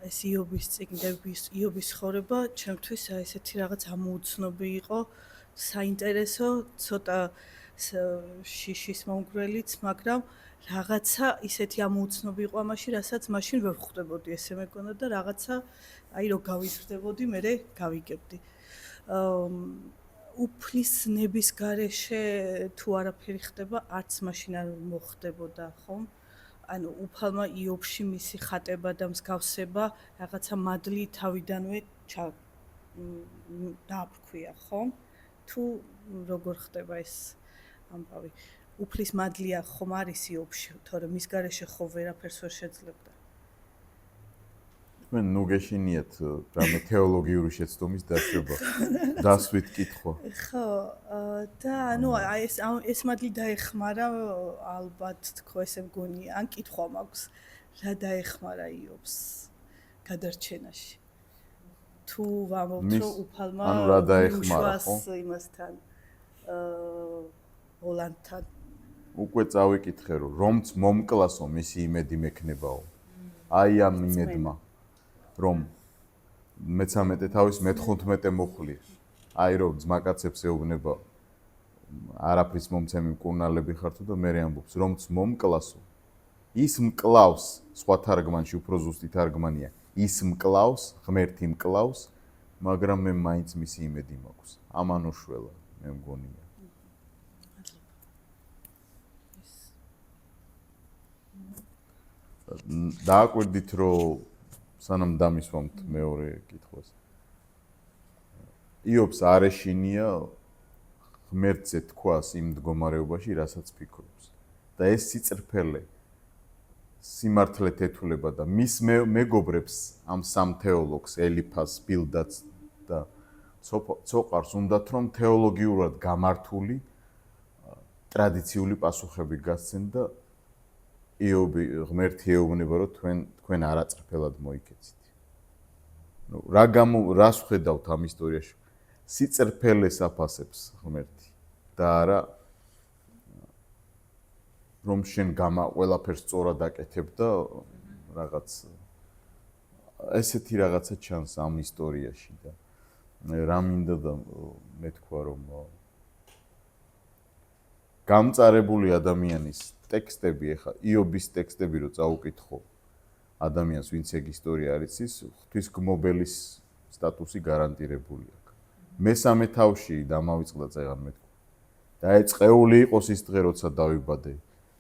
ეს იობის წიგნების, იობის ცხოვრება ჩემთვის ესეთი რაღაც ამოუცნობი იყო, საინტერესო, ცოტა შიშის მომგვრელიც, მაგრამ რაღაცა ისეთი ამოუცნობი იყო ამაში, რასაც მაშინ ვერ ხვდებოდი, ესე მეგონა და რაღაცა აი რო გავიზრდებოდი, მე გავიგებდი. უფლისნების გარეშე თუ არაფერი ხდება, არც მაშინ არ მოხდებოდა, ხომ? ანუ უფალმა იობში მისი ხატება და მსგავსება, რაღაცა მადლი თავიდანვე დააბრქვია, ხომ? თუ როგორ ხდება ეს ამბავი? უფლის მადლია ხომ არის იობში, თორემ მის გარეშე ხო ვერაფერს ვერ შეძლებდა. თქვენ ნუ გეშინიათ რამე თეოლოგიური შეცდომის დაშვება. დასვით კითხვა. ხო, და ანუ ეს მადლი დაეხმარა ალბათ თქო ესე მგონია, ან კითხვა მაქვს, რა დაეხმარა იობს გადარჩენაში. თუ ვამბობთ, რომ უფალმა ანუ რა დაეხმარა, ხო? იმასთან ოლანთან უკვე წავიკითხე, რომ რომც მომკლასო მისი იმედი მექნებაო. აი ამ იმედმა, რომ მე-13 თავის მე-15 მოხლი. აი რომ ძმაკაცებს ეუბნება არაფრის მომცემი მკურნალები ხართო და მე ამბობს, რომც მომკლასო. ის მკლავს, სხვა თარგმანში უფრო ზუსტი თარგმანია. ის მკლავს, ღმერთი მკლავს, მაგრამ მე მაინც მისი იმედი მაქვს. ამანოშველა, მე მგონია. დააკვირდით, რომ სანამ დამისვამთ მეორე კითხვას. იობს არ ეშინია ღმერთზე თქვას იმ მდგომარეობაში, რასაც ფიქრობს. და ეს სიწრფელე სიმართლეთ ეთულება და მის მეგობრებს ამ სამ თეოლოგს, ელიფას, ბილდაც და ცოყარს უნდათ, რომ თეოლოგიურად გამართული ტრადიციული პასუხები გასცენ და იობი ღმერთი ეუბნება, რომ თქვენ არაწრფელად მოიქეცით. ნუ რას ვხედავთ ამ ისტორიაში? სიწრფელეს აფასებს ღმერთი და არა რომ შენ ყველაფერს სწორად აკეთებ და რაღაც ესეთი რაღაცა ჩანს ამ ისტორიაში და რა მინდა და მე თქვა რომ გამწარებული ადამიანის ტექსტები, ეხა იობის ტექსტები რო წაუკითხო ადამიანს, ვინც ეგ ისტორია არის, ის ღვთისგმობელის სტატუსი გარანტირებული აქვს. მესამე თავში დამავიწყდა წეღან მე თქვა. და ეს წეული იყოს ის დღე, როცა დავიბადე.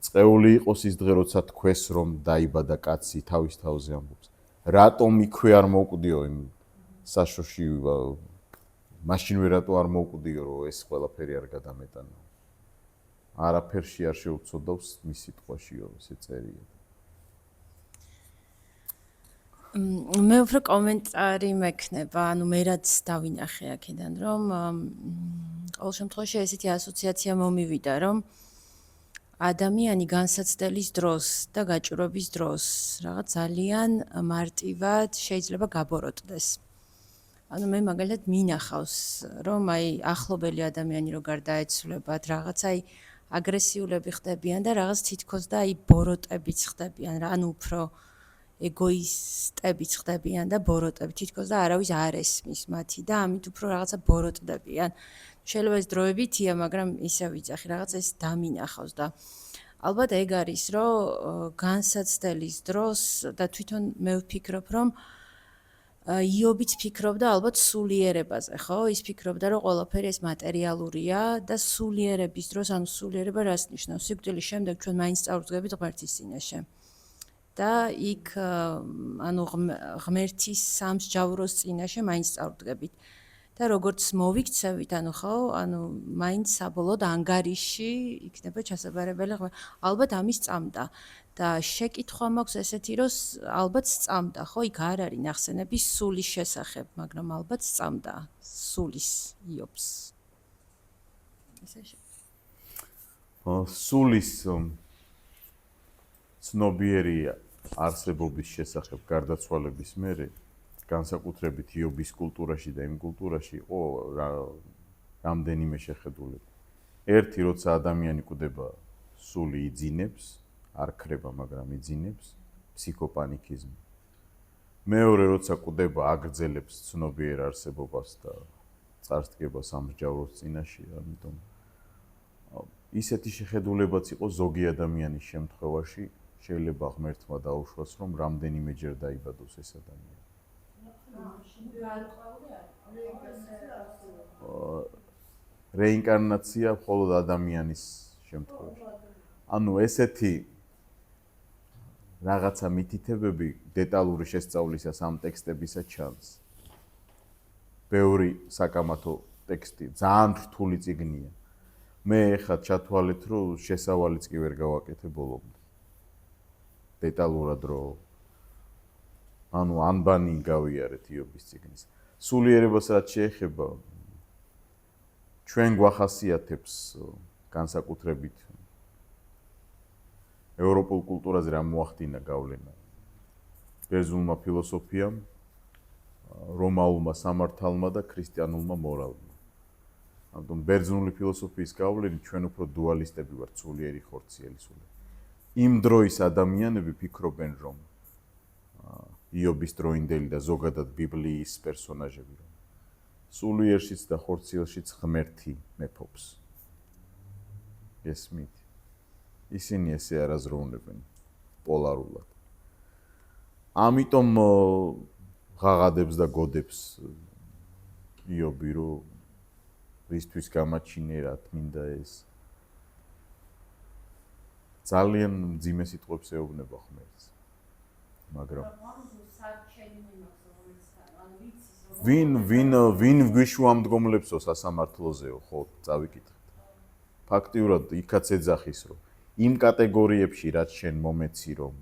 წეული იყოს ის დღე, როცა თქვეს რომ დაიბადა კაცი თავის თავზე ამბობს. რატომ იქვე არ მოვკვდიო იმ საშოში მაშინვე რატო არ მოვკვდიო რომ ეს ყველაფერი არ გადამეტანა. არაფერში არ შეუცოდავს მის სიტყვაშიო ესე წერია. მე უფრო კომენტარი მექნება, ანუ მე რაც დავინახე აქედან, რომ ყოველ შემთხვევაში ესეთი ასოციაცია მომივიდა, რომ ადამიანი განსაცდელის დროს და გაჭირვების დროს რაღაც ძალიან მარტივად შეიძლება გაბოროტდეს. ანუ მე მაგალითად მინახავს, რომ აი ახლობელი ადამიანი რო გარდაეცვლებათ, რაღაც აი აგრესიულები ხდებიან და რაღაც თითქოს და აი ბოროტებიც ხდებიან რა, ანუ უფრო ეგოისტებიც ხდებიან და ბოროტები თითქოს და არავის არ ესმის მათი და ამით უფრო რაღაცა ბოროტდებიან. შეიძლება ეს დროებითია, მაგრამ ისე ვიცახი, რაღაც ეს დამინახავს და ალბათ ეგ არის, რომ განსაცდელის დროს და თვითონ მე ვფიქრობ, რომ იობიც ფიქრობდა ალბათ სულიერებაზე, ხო? ის ფიქრობდა, რომ ყველაფერი ეს მატერიალურია და სულიერების დროს, ანუ სულიერება რას ნიშნავს? სიკვდილის შემდეგ ჩვენ მაინც წავდგებით ღმერთის წინაშე. და იქ ანუ ღმერთის სამსჯავროს წინაშე მაინც წავდგებით. და როგორც მოვიქცევით, ანუ ხო, ანუ მაინც საბოლოოდ ანგარიში იქნება ჩასაბარებელი ღმერთი. ალბათ ამის წამდა. და შეკითხვა მაქვს ესეთი, რომ ალბათ სწამდა, ხო, იქ არ არის ნახსენები სულის შესახებ, მაგრამ ალბათ სწამდა სულის იობს. ესე სულის ცნობიერი არსებობის შესახებ გარდაცვალების მერე განსაკუთრებით იობის კულტურაში და იმ კულტურაში იყო რამდენიმე შეხედულება. ერთი, როცა ადამიანი კვდება სული იძინებს, არ ქრება, მაგრამ იძინებს, ფსიქოპანიკიზმი. მეორე, როცა კვდება აგრძელებს ცნობიერ არსებობას და წარსდგება სამსჯავროს წინაშე, ამიტომ ისეთი შეხედულებაც იყო ზოგი ადამიანის შემთხვევაში, შეიძლება ღმერთმა დაუშვას, რომ რამდენიმეჯერ დაიბადოს ეს ადამიანი. რეინკარნაცია მხოლოდ ადამიანის შემთხვევაში. ანუ ესეთი რაღაცა მითითებები დეტალური შესწავლისას ამ ტექსტებისა ჩანს. ბევრი საკამათო ტექსტი, ძალიან რთული წიგნია. მე ეხლა ჩათვალეთ, რომ შესავალიც კი ვერ გავაკეთე ბოლომდე. დეტალურად რომ ანუ ანბანი გავიარეთ იობის წიგნის. სულიერებას რაც შეეხება ჩვენ გვახასიათებს განსაკუთრებით ევროპულ კულტურაზე რა მოახდინა გავლენა. ბერძნულმა ფილოსოფიამ, რომაულმა სამართალმა და ქრისტიანულმა მორალმა. ამიტომ ბერძნული ფილოსოფიის გავლენით ჩვენ უფრო დუალისტები ვართ, სულიერი ხორციელი სულიერი. იმ დროის ადამიანები ფიქრობენ, რომ იობის დროინდელი და ზოგადად ბიბლიის პერსონაჟები, რომ სულიერშიც და ხორციელშიც ღმერთი მეფობს. ესმით. ისინი ესე არაზრუნავენ პოლარულად. ამიტომ ღაღადებს და გოდებს იობი, რომ რისთვის გამაჩინე რა თმინდა ეს. ძალიან მძიმე სიტყვებს ეუბნება ღმერთს. მაგრამ ვინ გვიშვამდგომლებსო სასამართლოზეო, ხო, წავიკითხეთ. ფაქტიურად იქაც ეძახის, რომ იმ კატეგორიებში, რაც შენ მომეცი, რომ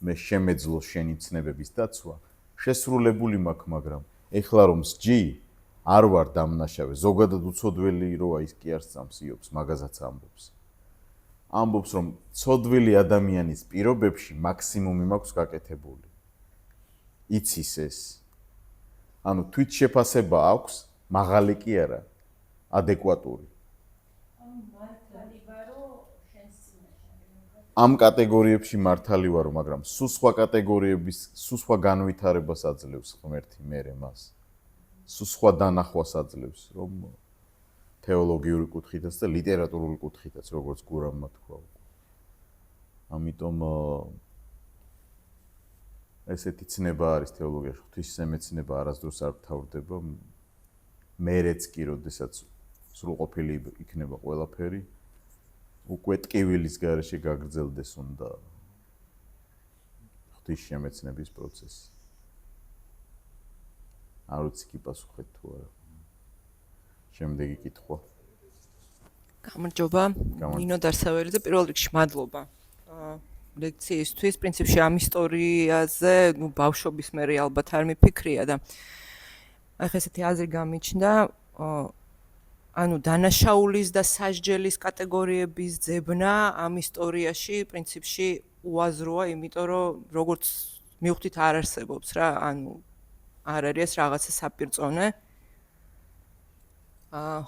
მე შემეძლო შენი ცნებების დაცვა, შესრულებული მაქვს, მაგრამ ეხლა რომ სჯი, არ ვარ დამნაშავე, ზოგადად უცოდველი როა ის კი არ სწამს იობს, მაგაზაც ამბობს. ამბობს, რომ ცოდვილი ადამიანის პირობებში მაქსიმუმი მაქვს გაკეთებული. იცის ეს. ანუ თვით შეფასება აქვს, მაღალი კი არა, ადეკვატური. ამ კატეგორიებში მართალი ვარო, მაგრამ სულ სხვა კატეგორიების, სულ სხვა განვითარებას აძლევს ღმერთი მერე მას. სულ სხვა დანახვას აძლევს, რომ თეოლოგიური კუთხითაც და ლიტერატურული კუთხითაც, როგორც გურამმა თქვა. ამიტომ ესეთი ცნება არის თეოლოგიაში, ღვთისმსემეცნება არასდროს არ მთავრდება. მერეც კი, როდესაც სრულყოფილი იქნება ყველაფერი, უკვე ტკივილის გარეშე გაგრძელდეს უნდა ღვთისშემეცნების პროცესი. არ ვიცი კი პასუხეთ თუ არა. შემდეგი კითხვა. გამარჯობა. ნინო დარსაველი და პირველ რიგში მადლობა. ლექციისთვის, პრინციპში ამ ისტორიაზე, ბავშვობის მერე ალბათ არ მიფიქრია და ახლა ესეთი აზრი გამიჩნდა, ანუ დანაშაულის და სასჯელის კატეგორიების ძებნა ამ ისტორიაში პრინციპში უაზროა, იმიტომ რომ როგორც მივხვდით არ არსებობს რა, არ არის ეს რაღაცა საპირწონე.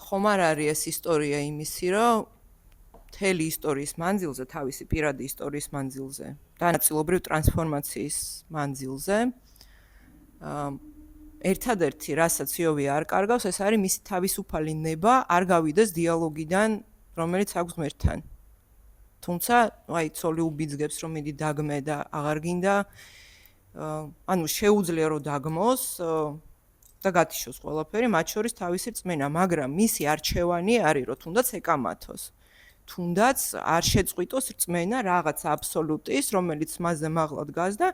ხომ არ არის ეს ისტორია იმისი, რომ მთელი ისტორიის მანძილზე, თავისი პირადი ისტორიის მანძილზე და ნაწილობრივ ტრანსფორმაციის მანძილზე ერთადერთი, რასაც იოვი არ კარგავს, ეს არის მისი თავისუფალი ნება არ გავიდეს დიალოგიდან, რომელიც აქვს ღმერთთან. თუმცა, აი, ცოლი უბიძგებს, რომ მიდი დაგმე და აღარ გინდა. ანუ შეუძლია რომ დაგმოს და გათიშოს ყველაფერი, მათ შორის თავისი რწმენა, მაგრამ მისი არჩევანი არის, რომ თუნდაც ეკამათოს. თუნდაც არ შეწყვიტოს რწმენა რაღაც აბსოლუტის, რომელიც მასზე მაღლა დგას და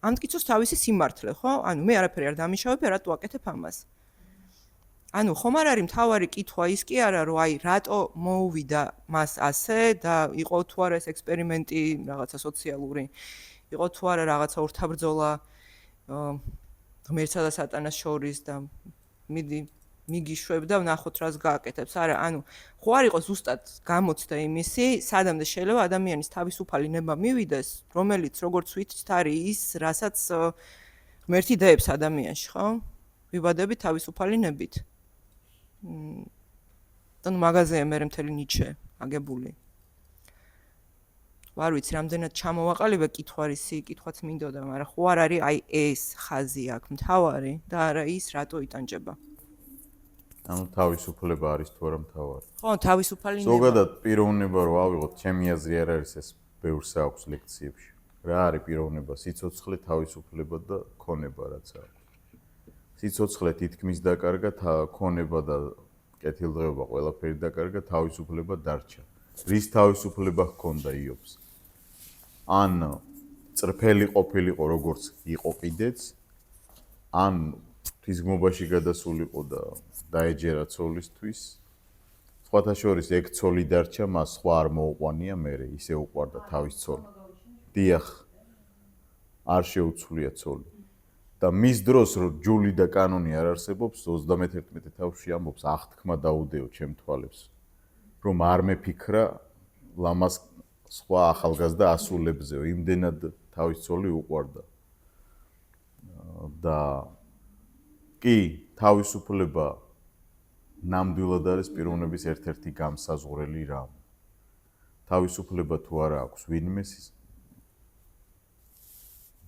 ამტკიცოს თავისი სიმართლე, ხო? ანუ მე არაფერი არ დამიშავებ, რატო აკეთებ ამას? ანუ ხომ არ არის მთავარი კითხვა ის კი არა, რომ აი რატო მოუვიდა მას ასე და იყო თუ არა ეს ექსპერიმენტი რაღაცა სოციალური, იყო თუ არა რაღაცა ურთაბრძოლა ღმერთსა და სატანას შორის და მიგიშვებ და ვნახოთ რას გააკეთებს. არა, ანუ ხო არ იყო ზუსტად გამოცდა იმისი, სადამდე შეიძლება ადამიანის თავისუფალი ნება მივიდეს, რომელიც როგორც ვიცით არის ის, რასაც ღმერთი დეებს ადამიანში, ხო? ვიბადებით თავისუფალი ნებით. ანუ მაგაზეა მე მთელი ნიჩე აგებული. ვარ ვიცი, რამდენად ჩამოვაყალიბე კითხვარისი, კითხვაც მინდოდა, მაგრამ ხო არ არის აი ეს ხაზი აქ მთავარი და არა ის რატო იტანჯება. ანუ თავისუფლება არის თუ არა მთავარი. ხო, თავისუფალი ნება. ზოგადად პიროვნება რო ავიღოთ, ჩემი აზრი არ არის ეს ბევრს აქვს ლექციებში. რა არის პიროვნება? სიცოცხლე, თავისუფლება და ქონება რაც აქვს. სიცოცხლე თითქმის დაკარგა, ქონება და კეთილდღეობა ყველაფერი დაკარგა, თავისუფლება დარჩა. რის თავისუფლება ჰქონდა იობს? ან წრფელი ყოფილიყო როგორც იყო კიდეც, ან თვისგმობაში გადასულიყო და დაეჯერა ცოლისთვის. სხვათა შორის ეგ ცოლი დარჩა, მას სხვა არ მოუყვანია, მერე ისე უყვარდა თავის ცოლი. დიახ, არ შეუცვლია ცოლი. და მის დროს რომ ჯული და კანონი არ არსებობს, 31 თავში ამბობს აღთქმა დაუდეო ჩემ თვალებს, რომ არ მეფიქრა ლამას სხვა ახალგაზრდა ასულებზეო, იმდენად თავის ცოლი უყვარდა. და კი, თავისუფლება ნამდვილად არის პიროვნების ერთ-ერთი გამსაზღვრელი რამ. თავისუფლება თუ არა აქვს ვინმეს,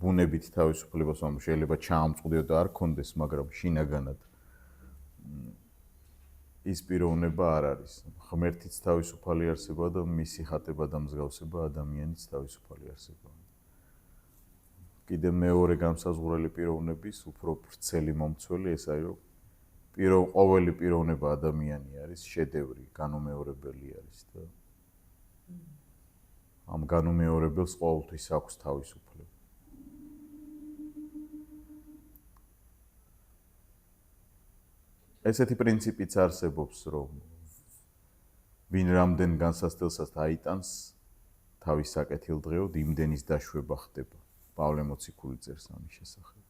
ბუნებით თავისუფლებას შეიძლება ჩაამწყდიო და არ კონდეს, მაგრამ შინაგანად ის პიროვნება არ არის. ღმერთიც თავისუფალი არსება და მისი ხატება და მსგავსება ადამიანიც თავისუფალი არსება. კიდე მეორე გამსაზღვრელი პიროვნების უფრო ვრცელი მომცველი ეს არის, რომ ყოველი პიროვნება ადამიანი არის შედევრი, განუმეორებელი არის და ამ განუმეორებელს ყოველთვის აქვს თავისუფლება. ესეთი პრინციპიც არსებობს, რომ ვინ რამდენ განსასწელსაც აიტანს თავის საკეთილდღეოდ, იმდენის დაშვება ხდება. პავლე მოციქული წერს ამის შესახებ.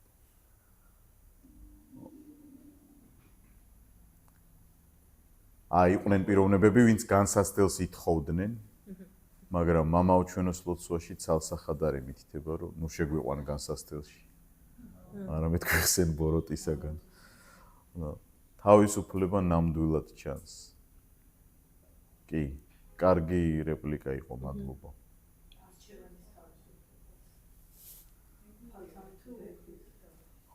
იყვნენ პიროვნებები, ვინც განსასწელს ითხოვდნენ, მაგრამ მამაო ჩვენოს ლოცვაში ცალსახად არ ემითითება, რომ ნუ შეგვიყვან განსასწელში. არამედ გვეხსენ ბოროტისაგან. თავისუფლება ნამდვილად ჩანს. კი, კარგი რეპლიკა იყო, მადლობა.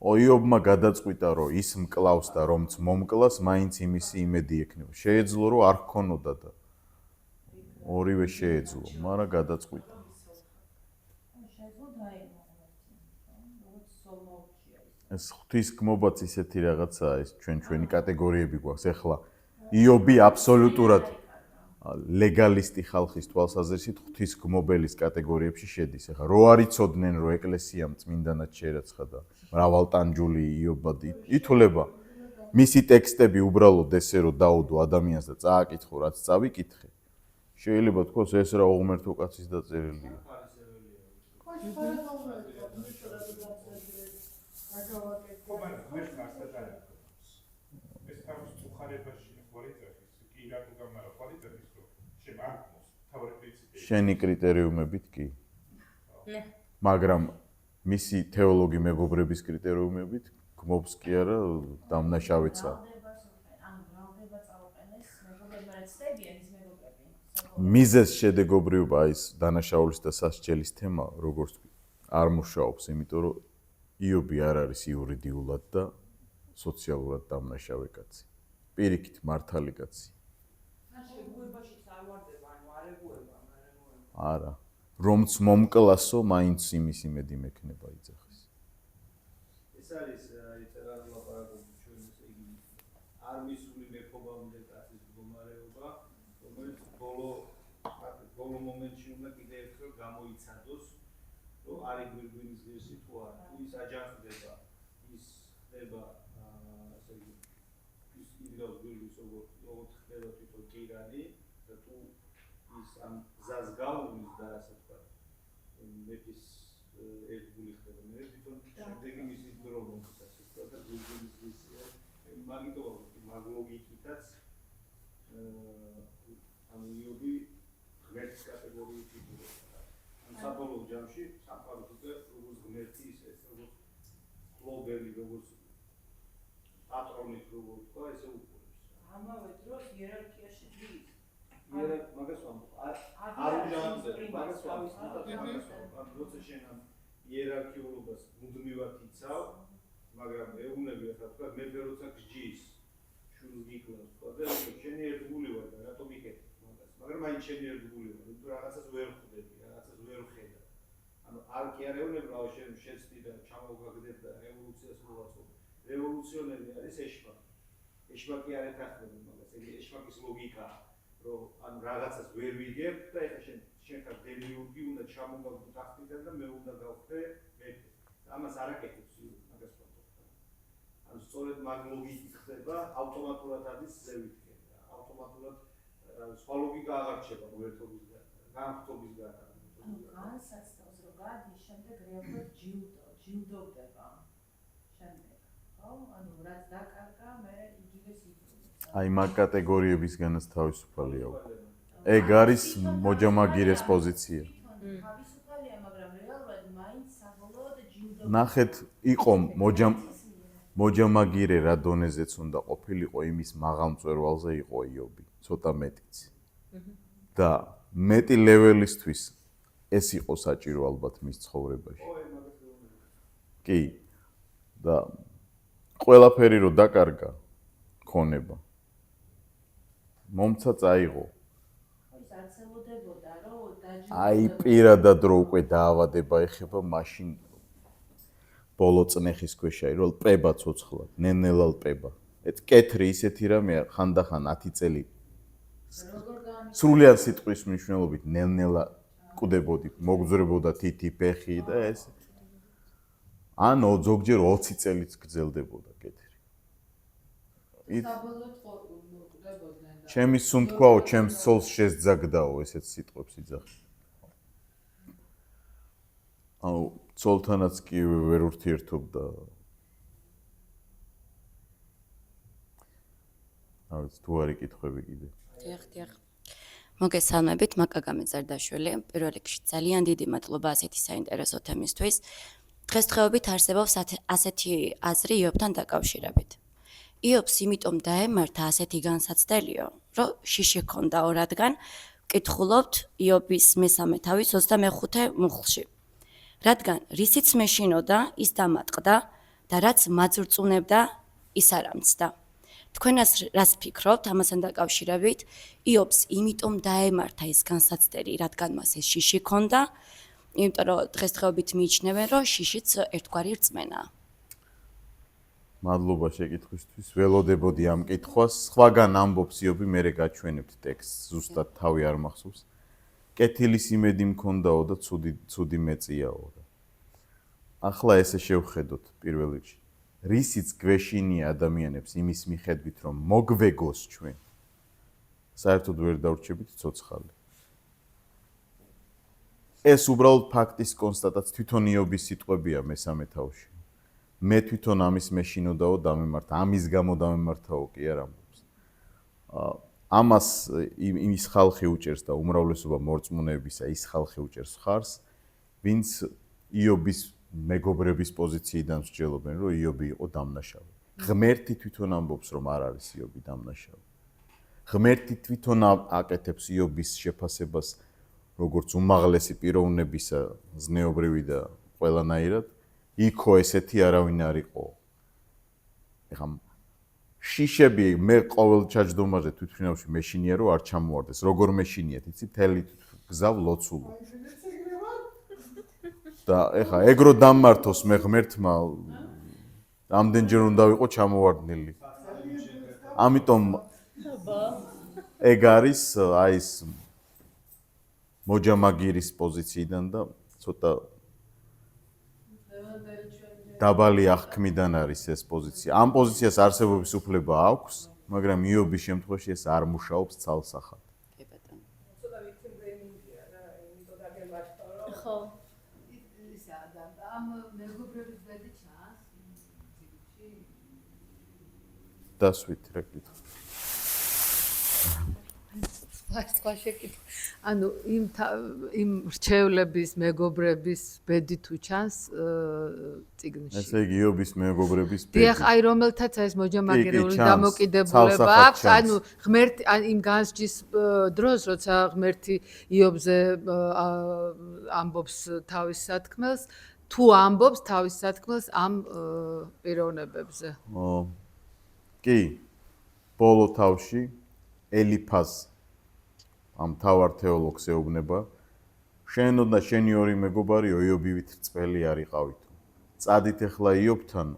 იობმა გადაწყვიტა, რომ ის მკლავს და რომც მომკლას, მაინც იმისი იმედი ექნება. შეეძლო, რომ არ ჰქონოდა და ორივე შეეძლო, მაგრამ გადაწყვიტა. ეს ღვთისგმობაც ისეთი რაღაცაა, ეს ჩვენი კატეგორიები გვაქვს. ეხლა იობი აბსოლუტურად ლეგალისტი ხალხის თვალსაზრისით ღვთისგმობელის კატეგორიებში შედის. ეხლა რო არ იცოდნენ, რომ ეკლესიამ წმინდანად შეერაცხა და მრავალტანჯული იობად ითვლება, მისი ტექსტები უბრალოდ ესე რომ დაუდო ადამიანს და წააკითხო, რაც წავიკითხე, შეიძლება თქოს ეს რა უღმერთო კაცის დაწერილია. შენი კრიტერიუმებით კი. მაგრამ მისი თეოლოგი მეგობრების კრიტერიუმებით გმობს კი არა დამნაშავეცა. მიზეს შედეგობრიობა ის დანაშაულის და სასჯელის თემა როგორც არ მუშაობს, იმიტომ რომ იობი არ არის იურიდიულად და სოციალურად დამნაშავე კაცი. პირიქით მართალი კაცი. არა. რომც მომკლასო, მაინც იმის იმედი მექნება იძახის. ეს არის წერა ლაპარაკობთ ჩვენ ესე იგი არ მისული მეფობამდე კაცის მდგომარეობა, რომელიც ბოლო მომენტში უნდა კიდევ ერთხელ გამოიცადოს, რომ არის გვირგვინის ღირსი თუ არა. თუ ის აჯანყდება, ის ხდება ესე იგი ის იდეალ გვირგვის როგორც ხდება თვითონ ტირანი და თუ ის ამ გზას გავუვლის და ასე ვთქვათ, მეფის ერთგული ხდება. მე თვითონ შემდეგი მისი დრო მომწეს ასე ვთქვათ და გვირგვინის ღირსია. მაგიტო მაგლოგიკითაც ანუ იობი ღმერთის კატეგორიის ფიგურაა. ამ საბოლოო ჯამში სამყარო უკვე როგორც ღმერთი ისე როგორც ფლობელი, როგორც პატრონი, როგორც თქვა, ესე უყურებს. ამავე დროს იერარქიაში დის. მაგას ვამბობ. არ უჟანდება, მაგას ვამბობ. როცა შენ ამ იერარქიულობას მუდმივად იცავ, მაგრამ ეუბნები ახლა თქვა მეფე როცა გჯის, შულს გიკლავს, თქვა და შენი ერთგული ვარ და რატომ იკეთებ მაგას? მაგრამ მაინც შენი ერთგული ვარ, იმიტომ რაღაცას ვერ ხვდები, რაღაცას ვერ ვხედავ. ანუ არ კი არ ეუბნები, რა შენ შეცდი და ჩამოვაგდებ და რევოლუციას მოვაწოდებ. რევოლუციონერი არის ეშმაკი. ეშმაკი არ ეთანხმება მაგას. ეგ ეშმაკის ლოგიკაა, რომ ანუ რაღაცას ვერ ვიგებ და ეხლა შენ ხარ დემიურგი, უნდა ჩამოვაგდო ტახტიდან და მე უნდა გავხდე მეფე. ამას არ აკეთებს მაგას ვამბობ. ანუ სწორედ მაგ ლოგიკით ხდება, ავტომატურად არის ზევითკენ და ავტომატურად სხვა ლოგიკა აღარ რჩება უერთობისგან, განხტობისგან. ანუ განსაცდელს რომ გადის, შემდეგ რეალურად ჯილდოვდება. შემდეგ, ხო? ანუ რაც დაკარგა, მე იგივეს იგივე. აი მაგ კატეგორიებისგანაც თავისუფალია. ეგ არის მოჯამაგირეს პოზიცია. თავისუფალია, მაგრამ რეალურად მაინც საბოლოოდ ჯილდოვდება. ნახეთ, იყო მოჯამაგირე რა დონეზეც უნდა ყოფილიყო, იმის მაღალ მწვერვალზე იყო იობი, ცოტა მეტიც. და მეტი ლეველისთვის ეს იყო საჭირო ალბათ მის ცხოვრებაში. კი. და ყველაფერი რო დაკარგა ქონება. მომცა წაიღო. ის არცელოდებოდა, რომ აი პირადად რო უკვე დაავადება ეხება, მაშინ ბოლო წნეხის ქვეშა ირო ლპება ცოცხლად, ნენელა ლპება. კეთრი ისეთი რამეა, ხანდახან 10 წელი სრულიად სიტყვის მნიშვნელობით ნენელა კვდებოდი, მოგძვრებოდა თითი ფეხი და ეს ან ზოგჯერ 20 წელიც გრძელდებოდა კეთრი. საბოლოოდ ყვდებოდნენ და ჩემი სუნთქვაო, ჩემს ცოლს შეზძაგდაო, ესეც სიტყვებს იძახი. აუ ცოლთანაც კი ვერ ურთიერთობდა. აი თუ არის კითხვები კიდე. დიახ. მოგესალმებით, მაკაგამე ზარდაშვილი. პირველ რიგში ძალიან დიდი მადლობა ასეთი საინტერესო თემისთვის. დღესდღეობით არსებობს ასეთი აზრი იობთან დაკავშირებით. იობს იმიტომ დაემართა ასეთი განსაცდელიო, რომ შიში ჰქონდაო, რადგან ვკითხულობთ იობის მესამე თავის 25 მუხლში. რადგან რისიც მეშინოდა, ის დამატყდა და რაც მაძრწუნებდა, ის არ ამცდა. თქვენას რას ფიქრობთ ამასთან დაკავშირებით? იობს იმიტომ დაემართა ეს განსაცდელი, რადგან მას ეს შიში ჰქონდა, იმიტომ რომ დღესდღეობით მიიჩნევენ, რომ შიშიც ერთგვარი რწმენაა. მადლობა შეკითხვისთვის. ველოდებოდი ამ კითხვას. სხვაგან ამბობს იობი, მე გაჩვენებთ ტექსტს, ზუსტად თავი არ მახსოვს. კეთილის იმედი მქონდაო და ცუდი მეწიაო. ახლა ესე შევხედოთ პირველ რიგში. რისიც გვეშინია ადამიანებს იმის მიხედვით, რომ მოგვეგოს ჩვენ. საერთოდ ვერ დავრჩებით ცოცხალი. ეს უბრალოდ ფაქტის კონსტატაცია, თვითონ იობის სიტყვებია მესამე თავში. მე თვითონ ამის მეშინოდაო დამემართა, ამის გამო დამემართაო კი არ ამბობს. ამას იმის ხალხი უჭერს და უმრავლესობა მორწმუნეებისა ის ხალხი უჭერს ხარს, ვინც იობის მეგობრების პოზიციიდან მსჯელობენ, რომ იობი იყო დამნაშავე. ღმერთი თვითონ ამბობს, რომ არ არის იობი დამნაშავე. ღმერთი თვითონ აკეთებს იობის შეფასებას როგორც უმაღლესი პიროვნებისა, ზნეობრივი და ყველანაირად, იქო ესეთი არავინ არ იყო. ეხლა შიშები მე ყოველ ჩაჯდომაზე თვითმფრინავში მეშინია რომ არ ჩამოვარდეს. როგორ მეშინიათ, იცი, მთელი გზა ვლოცულო. და ეხლა ეგრო დამმართოს მე ღმერთმა ამდენჯერ უნდა ვიყო ჩამოვარდნილი. ამიტომ ეგ არის აი ეს მოჯამაგირის პოზიციიდან და ცოტა დაბალი აღქმიდან არის ეს პოზიცია. ამ პოზიციას არსებობის უფლება აქვს, მაგრამ იობის შემთხვევაში ეს არ მუშაობს ცალსახად. კი ბატონო. ხო. ისა და ამ მეგობრების ბედი ჩანს ძილში. დასვით რა კითხვა. სხვა შეკითხვა. ანუ იმ რჩევლების მეგობრების ბედი თუ ჩანს წიგნში. ესე იგი იობის მეგობრების ბედი. დიახ, აი რომელთაც ეს მოჯამაგირებული დამოკიდებულება აქვს, ანუ ღმერთი იმ განსჯის დროს, როცა ღმერთი იობზე ამბობს თავის სათქმელს, თუ ამბობს თავის სათქმელს ამ პიროვნებებზე. კი. ბოლო თავში ელიფაზ ამ თავარ თეოლოგს ეუბნება, შენო და შენი ორი მეგობარიო იობივით რწმელი არ იყავითო. წადით ახლა იობთან,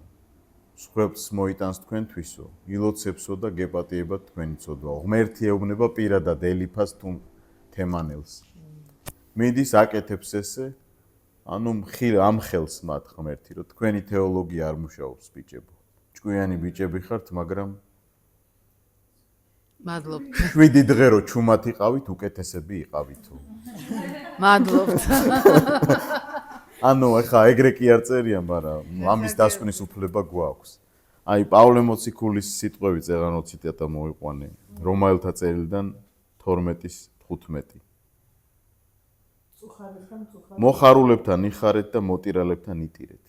სხვებს მოიტანს თქვენთვისო, ილოცებსო და გეპატიებათ თქვენი ცოდვა. ღმერთი ეუბნება პირადად ელიფაზ თუ თემანელს. მიდის აკეთებს ესე, ანუ ამხელს მათ ღმერთი, რომ თქვენი თეოლოგია არ მუშაობს ბიჭებო. ჭკვიანი ბიჭები ხართ, მაგრამ მადლობთ. 7 დღე რო ჩუმად იყავით, უკეთესები იყავითო. მადლობთ. ანუ ეხა ეგრე კი არ წერია, მაგრამ ამის დასკვნის უფლება გვაქვს. აი პავლე მოციქულის სიტყვები წერანო ციტატა მოიყვანე. რომაელთა წერილიდან 12:15. მოხარულებთან იხარეთ და მოტირალებთან იტირეთ.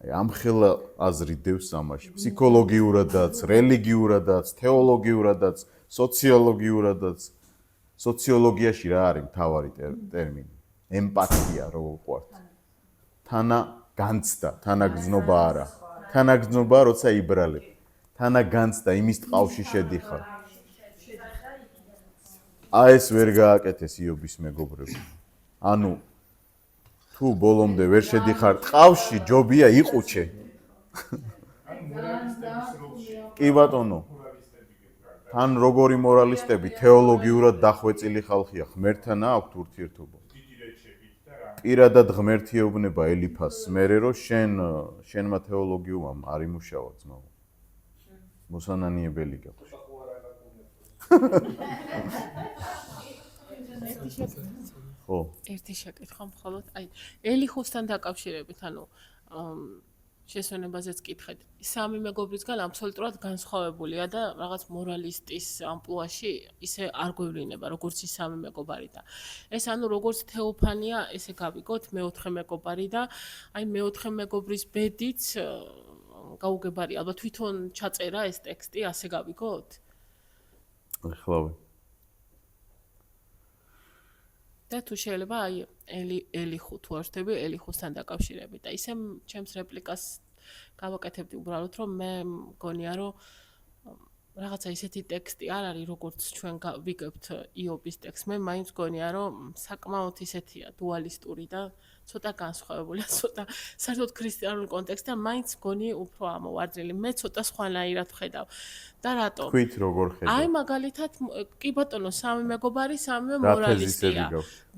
აი ამხელა აზრი დევს ამაში. ფსიქოლოგიურადაც, რელიგიურადაც, თეოლოგიურადაც, სოციოლოგიურადაც. სოციოლოგიაში რა არის მთავარი ტერმინი? ემპათია რო ვყვართ. თანაგანცდა, თანაგზნობა არა. თანაგზნობა როცა იბრალებ. თანაგანცდა იმის ტყავში შედიხარ. აი ეს ვერ გააკეთეს იობის მეგობრები. ანუ თუ ბოლომდე ვერ შედიხარ ტყავში, ჯობია იყუჩე. კი ბატონო. თან როგორი მორალისტები, თეოლოგიურად დახვეწილი ხალხია, ღმერთთან აქვთ ურთიერთობა. პირადად ღმერთი ეუბნება ელიფაზს, მერე რომ შენმა თეოლოგიუმ არ იმუშავა ძმაო. მოსანანიებელი გაქვს. ხო. ერთი შეკითხვა მხოლოდ, აი, ელიხოსთან დაკავშირებით, ანუ შესვენებაზეც კითხეთ. სამი მეგობრისგან აბსოლუტურად განსხვავებულია და რაღაც მორალისტის ამპლუაში ისე არ გვევლინება, როგორც ის სამი მეგობარი და ეს ანუ როგორც თეოფანია, ესე გავიგოთ, მეოთხე მეგობარი და აი მეოთხე მეგობრის ბედიც გაუგებარი, ალბათ თვითონ ჩაწერა ეს ტექსტი, ასე გავიგოთ? ახლავე. და თუ შეიძლება აი ელიხუ თუ არ ვშთები ელიხუსთან დაკავშირებით და ისე ჩემს რეპლიკას გავაკეთებდი უბრალოდ რომ მე მგონია რომ რაღაცა ისეთი ტექსტი არ არის როგორც ჩვენ ვიგებთ იობის ტექსტს მე მაინც მგონია რომ საკმაოდ ისეთია დუალისტური და ცოტა განსხვავებულია ცოტა საერთოდ ქრისტიანულ კონტექსტთან მაინც მგონი უფრო ამოვარდნილი მე ცოტა სხვანაირად ვხედავ და რატომ თქვით როგორ ხედავ აი მაგალითად კი ბატონო სამი მეგობარი სამივე მორალისტია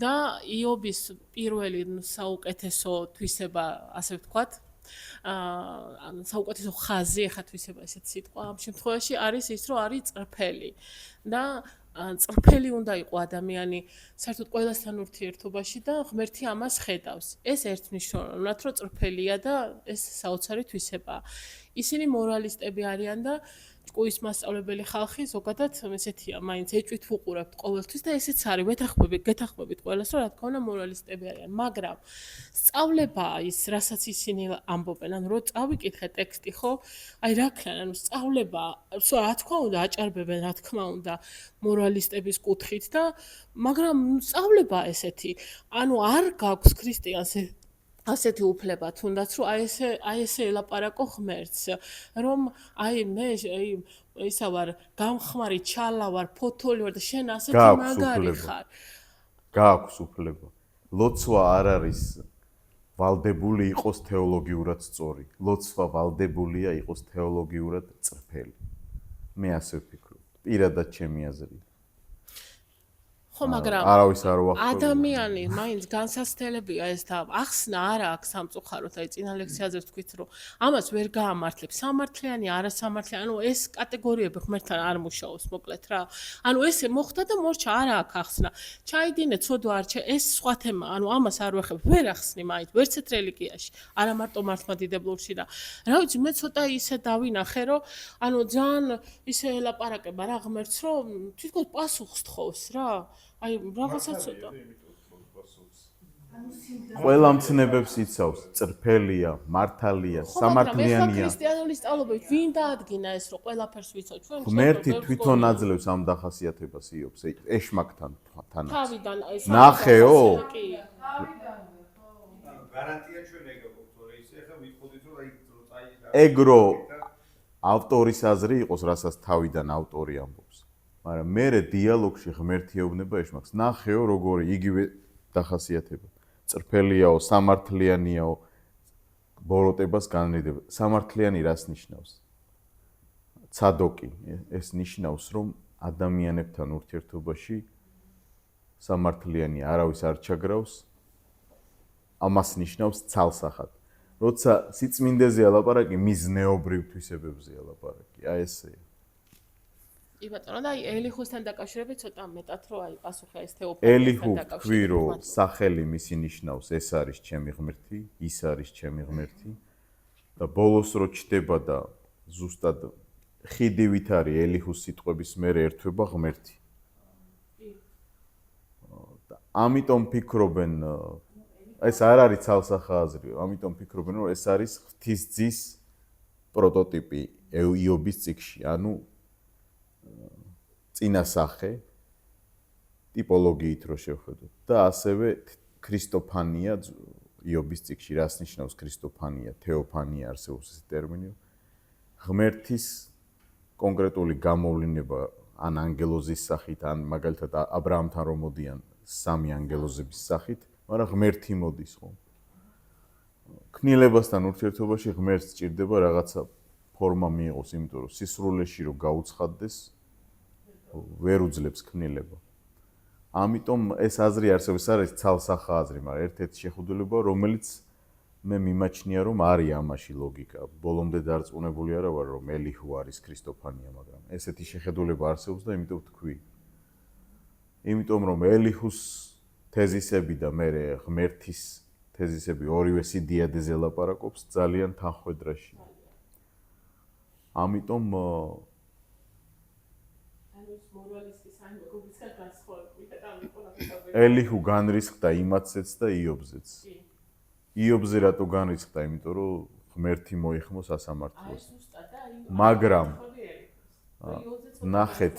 და იობის პირველი საუკეთესო თვისება ასე ვთქვათ ანუ საუკეთესო ხაზი ეხა თვისება ესეთ სიტყვა ამ შემთხვევაში არის ის რომ არის წრფელი და წრფელი უნდა იყო ადამიანი საერთოდ ყველასთან ურთიერთობაში და ღმერთი ამას ხედავს ეს ერთნიშნულად რომ წრფელია და ეს საოცარი თვისებაა ისინი მორალისტები არიან და ჭკუის მასწავლებელი ხალხი ზოგადად ესეთია, მაინც ეჭვით ვუყურებთ ყოველთვის და ესეც არის, გეთახმებით ყველას, რომ რა თქმა უნდა მორალისტები არიან, მაგრამ სწავლება ის, რასაც ისინი ამბობენ, ანუ რო წავიკითხე ტექსტი, ხო? აი რა ქვია, ანუ სწავლება, რა თქმა უნდა აჭარბებენ, რა თქმა უნდა მორალისტების კუთხით და მაგრამ სწავლება ესეთი, ანუ არ გაქვს ქრისტიანს ასეთი უფლება თუნდაც რომ აი ესე ელაპარაკო ღმერთს რომ აი მე ისა ვარ გამხმარი ჩალა ვარ ფოთოლი ვარ და შენ ასეთი მაგარი ხარ გააქვს უფლება ლოცვა არ არის ვალდებული იყოს თეოლოგიურად სწორი ლოცვა ვალდებულია იყოს თეოლოგიურად წრფელი მე ასე ვფიქრობ პირადად ჩემი აზრით ხო მაგრამ არავის არ უახლოვდება ადამიანი მაინც განსაცდელებია ეს და ახსნა არა აქვს სამწუხაროდ აი წინა ლექციაზე ვთქვით რომ ამას ვერ გაამართლებს სამართლიანი არასამართლიანი ანუ ეს კატეგორიები ღმერთთან არ მუშაობს მოკლედ რა ანუ ესე მოხდა და მორჩა არა აქვს ახსნა ჩაიდინე ცოდვა არჩე ეს სხვა თემა ანუ ამას არ ვეხებ ვერ ახსნი მაინც ვერცეთ რელიგიაში არა მარტო მართლმადიდებლურში და რა ვიცი მე ცოტა ისე დავინახე რომ ანუ ძალიან ისე ელაპარაკება რა ღმერთს რომ თვითონ პასუხს თხოვს რა აი რაღაცა ცოტა ყველა მცნებებს იცავს წრფელია მართალია სამართლიანია ქრისტიანული სწავლობებით ვინ დაადგინა ეს რომ ყველაფერს ვიცავ ჩვენ ღმერთი თვითონ აძლევს ამ დახასიათებას იობს ეშმაკთან თავიდან ეს ნახეო გარანტია ჩვენ ეგ გვაქვს თორე ისე ახლა ვიტყოდით რომ აი ეგრო ავტორის აზრი იყოს რასაც თავიდან ავტორი ამბობს მაგრამ მე დიალოგში ღმერთი ეუბნება ეშმაკს ნახეო როგორი იგივე დახასიათება წრფელიაო სამართლიანიაო ბოროტებას განრიდება სამართლიანი რას ნიშნავს ცადოკი ეს ნიშნავს რომ ადამიანებთან ურთიერთობაში სამართლიანი არავის არ ჩაგრავს ამას ნიშნავს ცალსახად როცა სიწმინდეზეა ლაპარაკი მიზნეობრივ თვისებებზეა ლაპარაკი აი ესეა კი ბატონო და აი ელიხუსთან დაკავშირებით ცოტა მეტად რო აი პასუხი ეს ელიხუ თქვი რომ სახელი მისი ნიშნავს ეს არის ჩემი ღმერთი ის არის ჩემი ღმერთი და ბოლოს რო ჩდება და ზუსტად ხიდივით არის ელიხუს სიტყვების მერე ერთვება ღმერთი და ამიტომ ფიქრობენ ეს არ არის ცალსახა აზრი ამიტომ ფიქრობენ რომ ეს არის ღვთისძის პროტოტიპი იობის წიგში ანუ წინასახე ტიპოლოგიით რო შევხედოთ და ასევე ქრისტოფანია იობის წიგში რას ნიშნავს ქრისტოფანია თეოფანია არსებობს ეს ტერმინი ღმერთის კონკრეტული გამოვლინება ან ანგელოზის სახით ან მაგალითად ა ブラ ამთან რომ მოდიან სამი ანგელოზების სახით მაგრამ ღმერთი მოდის ხო ქნილებასთან ურთიერთობაში ღმერთს სჭირდება რაღაცა ფორმა მიიღოს იმიტომ რომ სისრულეში რო გაუცხადდეს ვერ უძლებს ქნილება. ამიტომ ეს აზრი არსებობს არის ცალსახა აზრი, მაგრამ ერთ-ერთი შეხედულება, რომელიც მე მიმაჩნია, რომ არის ამაში ლოგიკა. ბოლომდე დარწმუნებული არა ვარ, რომ ელიხუ არის ქრისტოფანია, მაგრამ ესეთი შეხედულება არსებობს და იმიტომ ვთქვი. იმიტომ რომ ელიხუს თეზისები და მე ღმერთის თეზისები ორივე სიდიადეზე ლაპარაკობს ძალიან თანხვედრაში. ამიტომ ელიხუ განრისხდა იმათზეც და იობზეც. იობზე რატო განრისხდა? იმიტომ რომ ღმერთი მოიხმო სასამართლოს. მაგრამ ნახეთ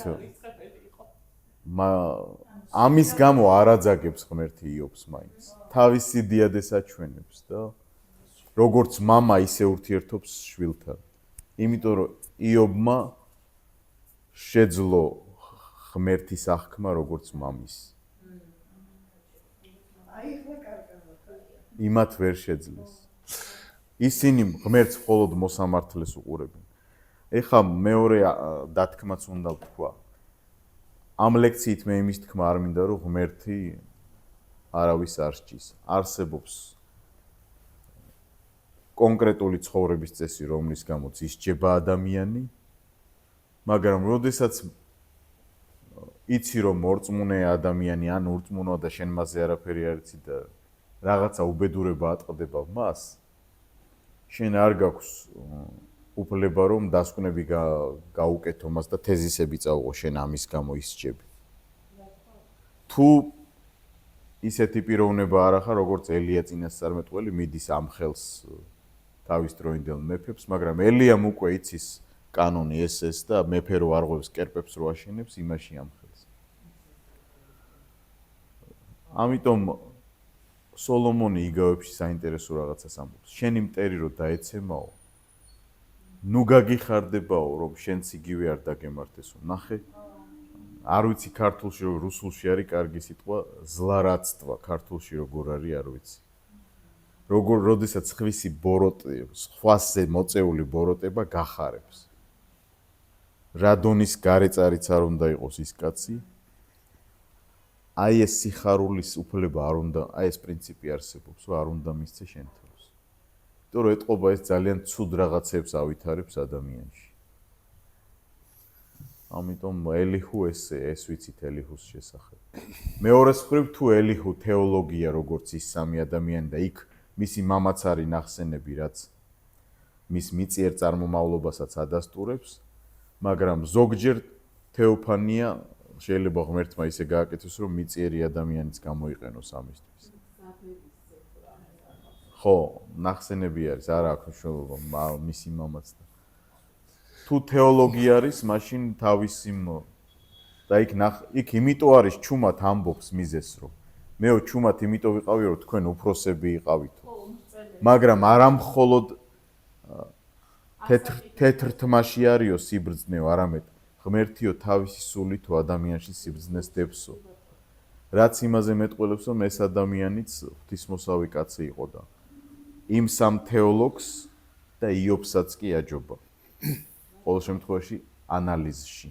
ამის გამო არ აძაგებს ღმერთი იობს მაინც. თავისი დიადეს აჩვენებს და როგორც მამა ისე ურთიერთობს შვილთან. იმიტომ რომ იობმა შეძლო ღმერთის აღქმა როგორც მამის. იმათ ვერ შეძლეს. ისინი ღმერთს მხოლოდ მოსამართლეს უყურებენ. ეხლა მეორე დათქმაც უნდა ვთქვა. ამ ლექციით მე იმის თქმა არ მინდა რომ ღმერთი არავის არ სჭის. არსებობს კონკრეტული ცხოვრების წესი, რომლის გამოც ისჯება ადამიანი, მაგრამ როდესაც იცი რომ მორწმუნეა ადამიანი ან ურწმუნოა და შენ მასზე არაფერი არ იცი და რაღაცა უბედურება ატყდება მას, შენ არ გაქვს უფლება რომ დასკვნები გაუკეთო მას და თეზისები წაუყო შენ ამის გამო ისჯები. თუ ისეთი პიროვნება არ ახარ როგორც ელია წინასწარმეტყველი მიდის ამ ხელს თავის დროინდელ მეფებს, მაგრამ ელიამ უკვე იცის კანონი ეს და მეფე რო არღვევს კერპებს რო აშენებს იმაში ამ ხელს. ამიტომ სოლომონი იგავებში საინტერესო რაღაცას ამბობს. შენი მტერი რო დაეცემაო, ნუ გაგიხარდებაო რომ შენც იგივე არ დაგემართესო. ნახე არ ვიცი ქართულში რო რუსულში არის კარგი სიტყვა ზლარაცტვა, ქართულში როგორ არის არ ვიცი. როგორ როდესაც ხვისი ბოროტე, სხვასზე მოწეული ბოროტება გახარებს. რადონის გარეწარიც არ უნდა იყოს ის კაცი. აი ეს სიხარულის უფლება არ უნდა, აი ეს პრინციპი არსებობს, რომ არ უნდა მისცე შენ თავს. იმიტომ რომ ეთყობა ეს ძალიან ცუდ რაღაცებს ავითარებს ადამიანში. ამიტომ ელიჰუ ეს ვიცით ელიჰუს შესახებ. მეორეს მხრივ თუ ელიჰუ თეოლოგია როგორც ის სამი ადამიანი და იქ მისი მამაც არის ნახსენები, რაც მის მიწიერ წარმომავლობასაც ადასტურებს, მაგრამ ზოგჯერ თეოფანია შეიძლება ღმერთმა ისე გააკეთოს, რომ მიწიერი ადამიანიც გამოიყენოს ამისთვის. ხო, ნახსენები არის, არა აქვს მნიშვნელობა მისი მამაც და თუ თეოლოგია არის, მაშინ თავისი და იქ იმიტომ არის ჩუმად ამბობს მიზეს, რომ მეო ჩუმად იმიტომ ვიყავი, რომ თქვენ უფროსები იყავითო. მაგრამ არა მხოლოდ თეთრ თმაში არისო სიბრძნეო, არამედ ღმერთიო თავისი სულით ადამიანში სიბრძნეს დებსო. რაც იმაზე მეტყველებს, რომ ეს ადამიანიც ღვთისმოსავი კაცი იყო და იმ სამ თეოლოგს და იობსაც კი აჯობა. ყოველ შემთხვევაში ანალიზში.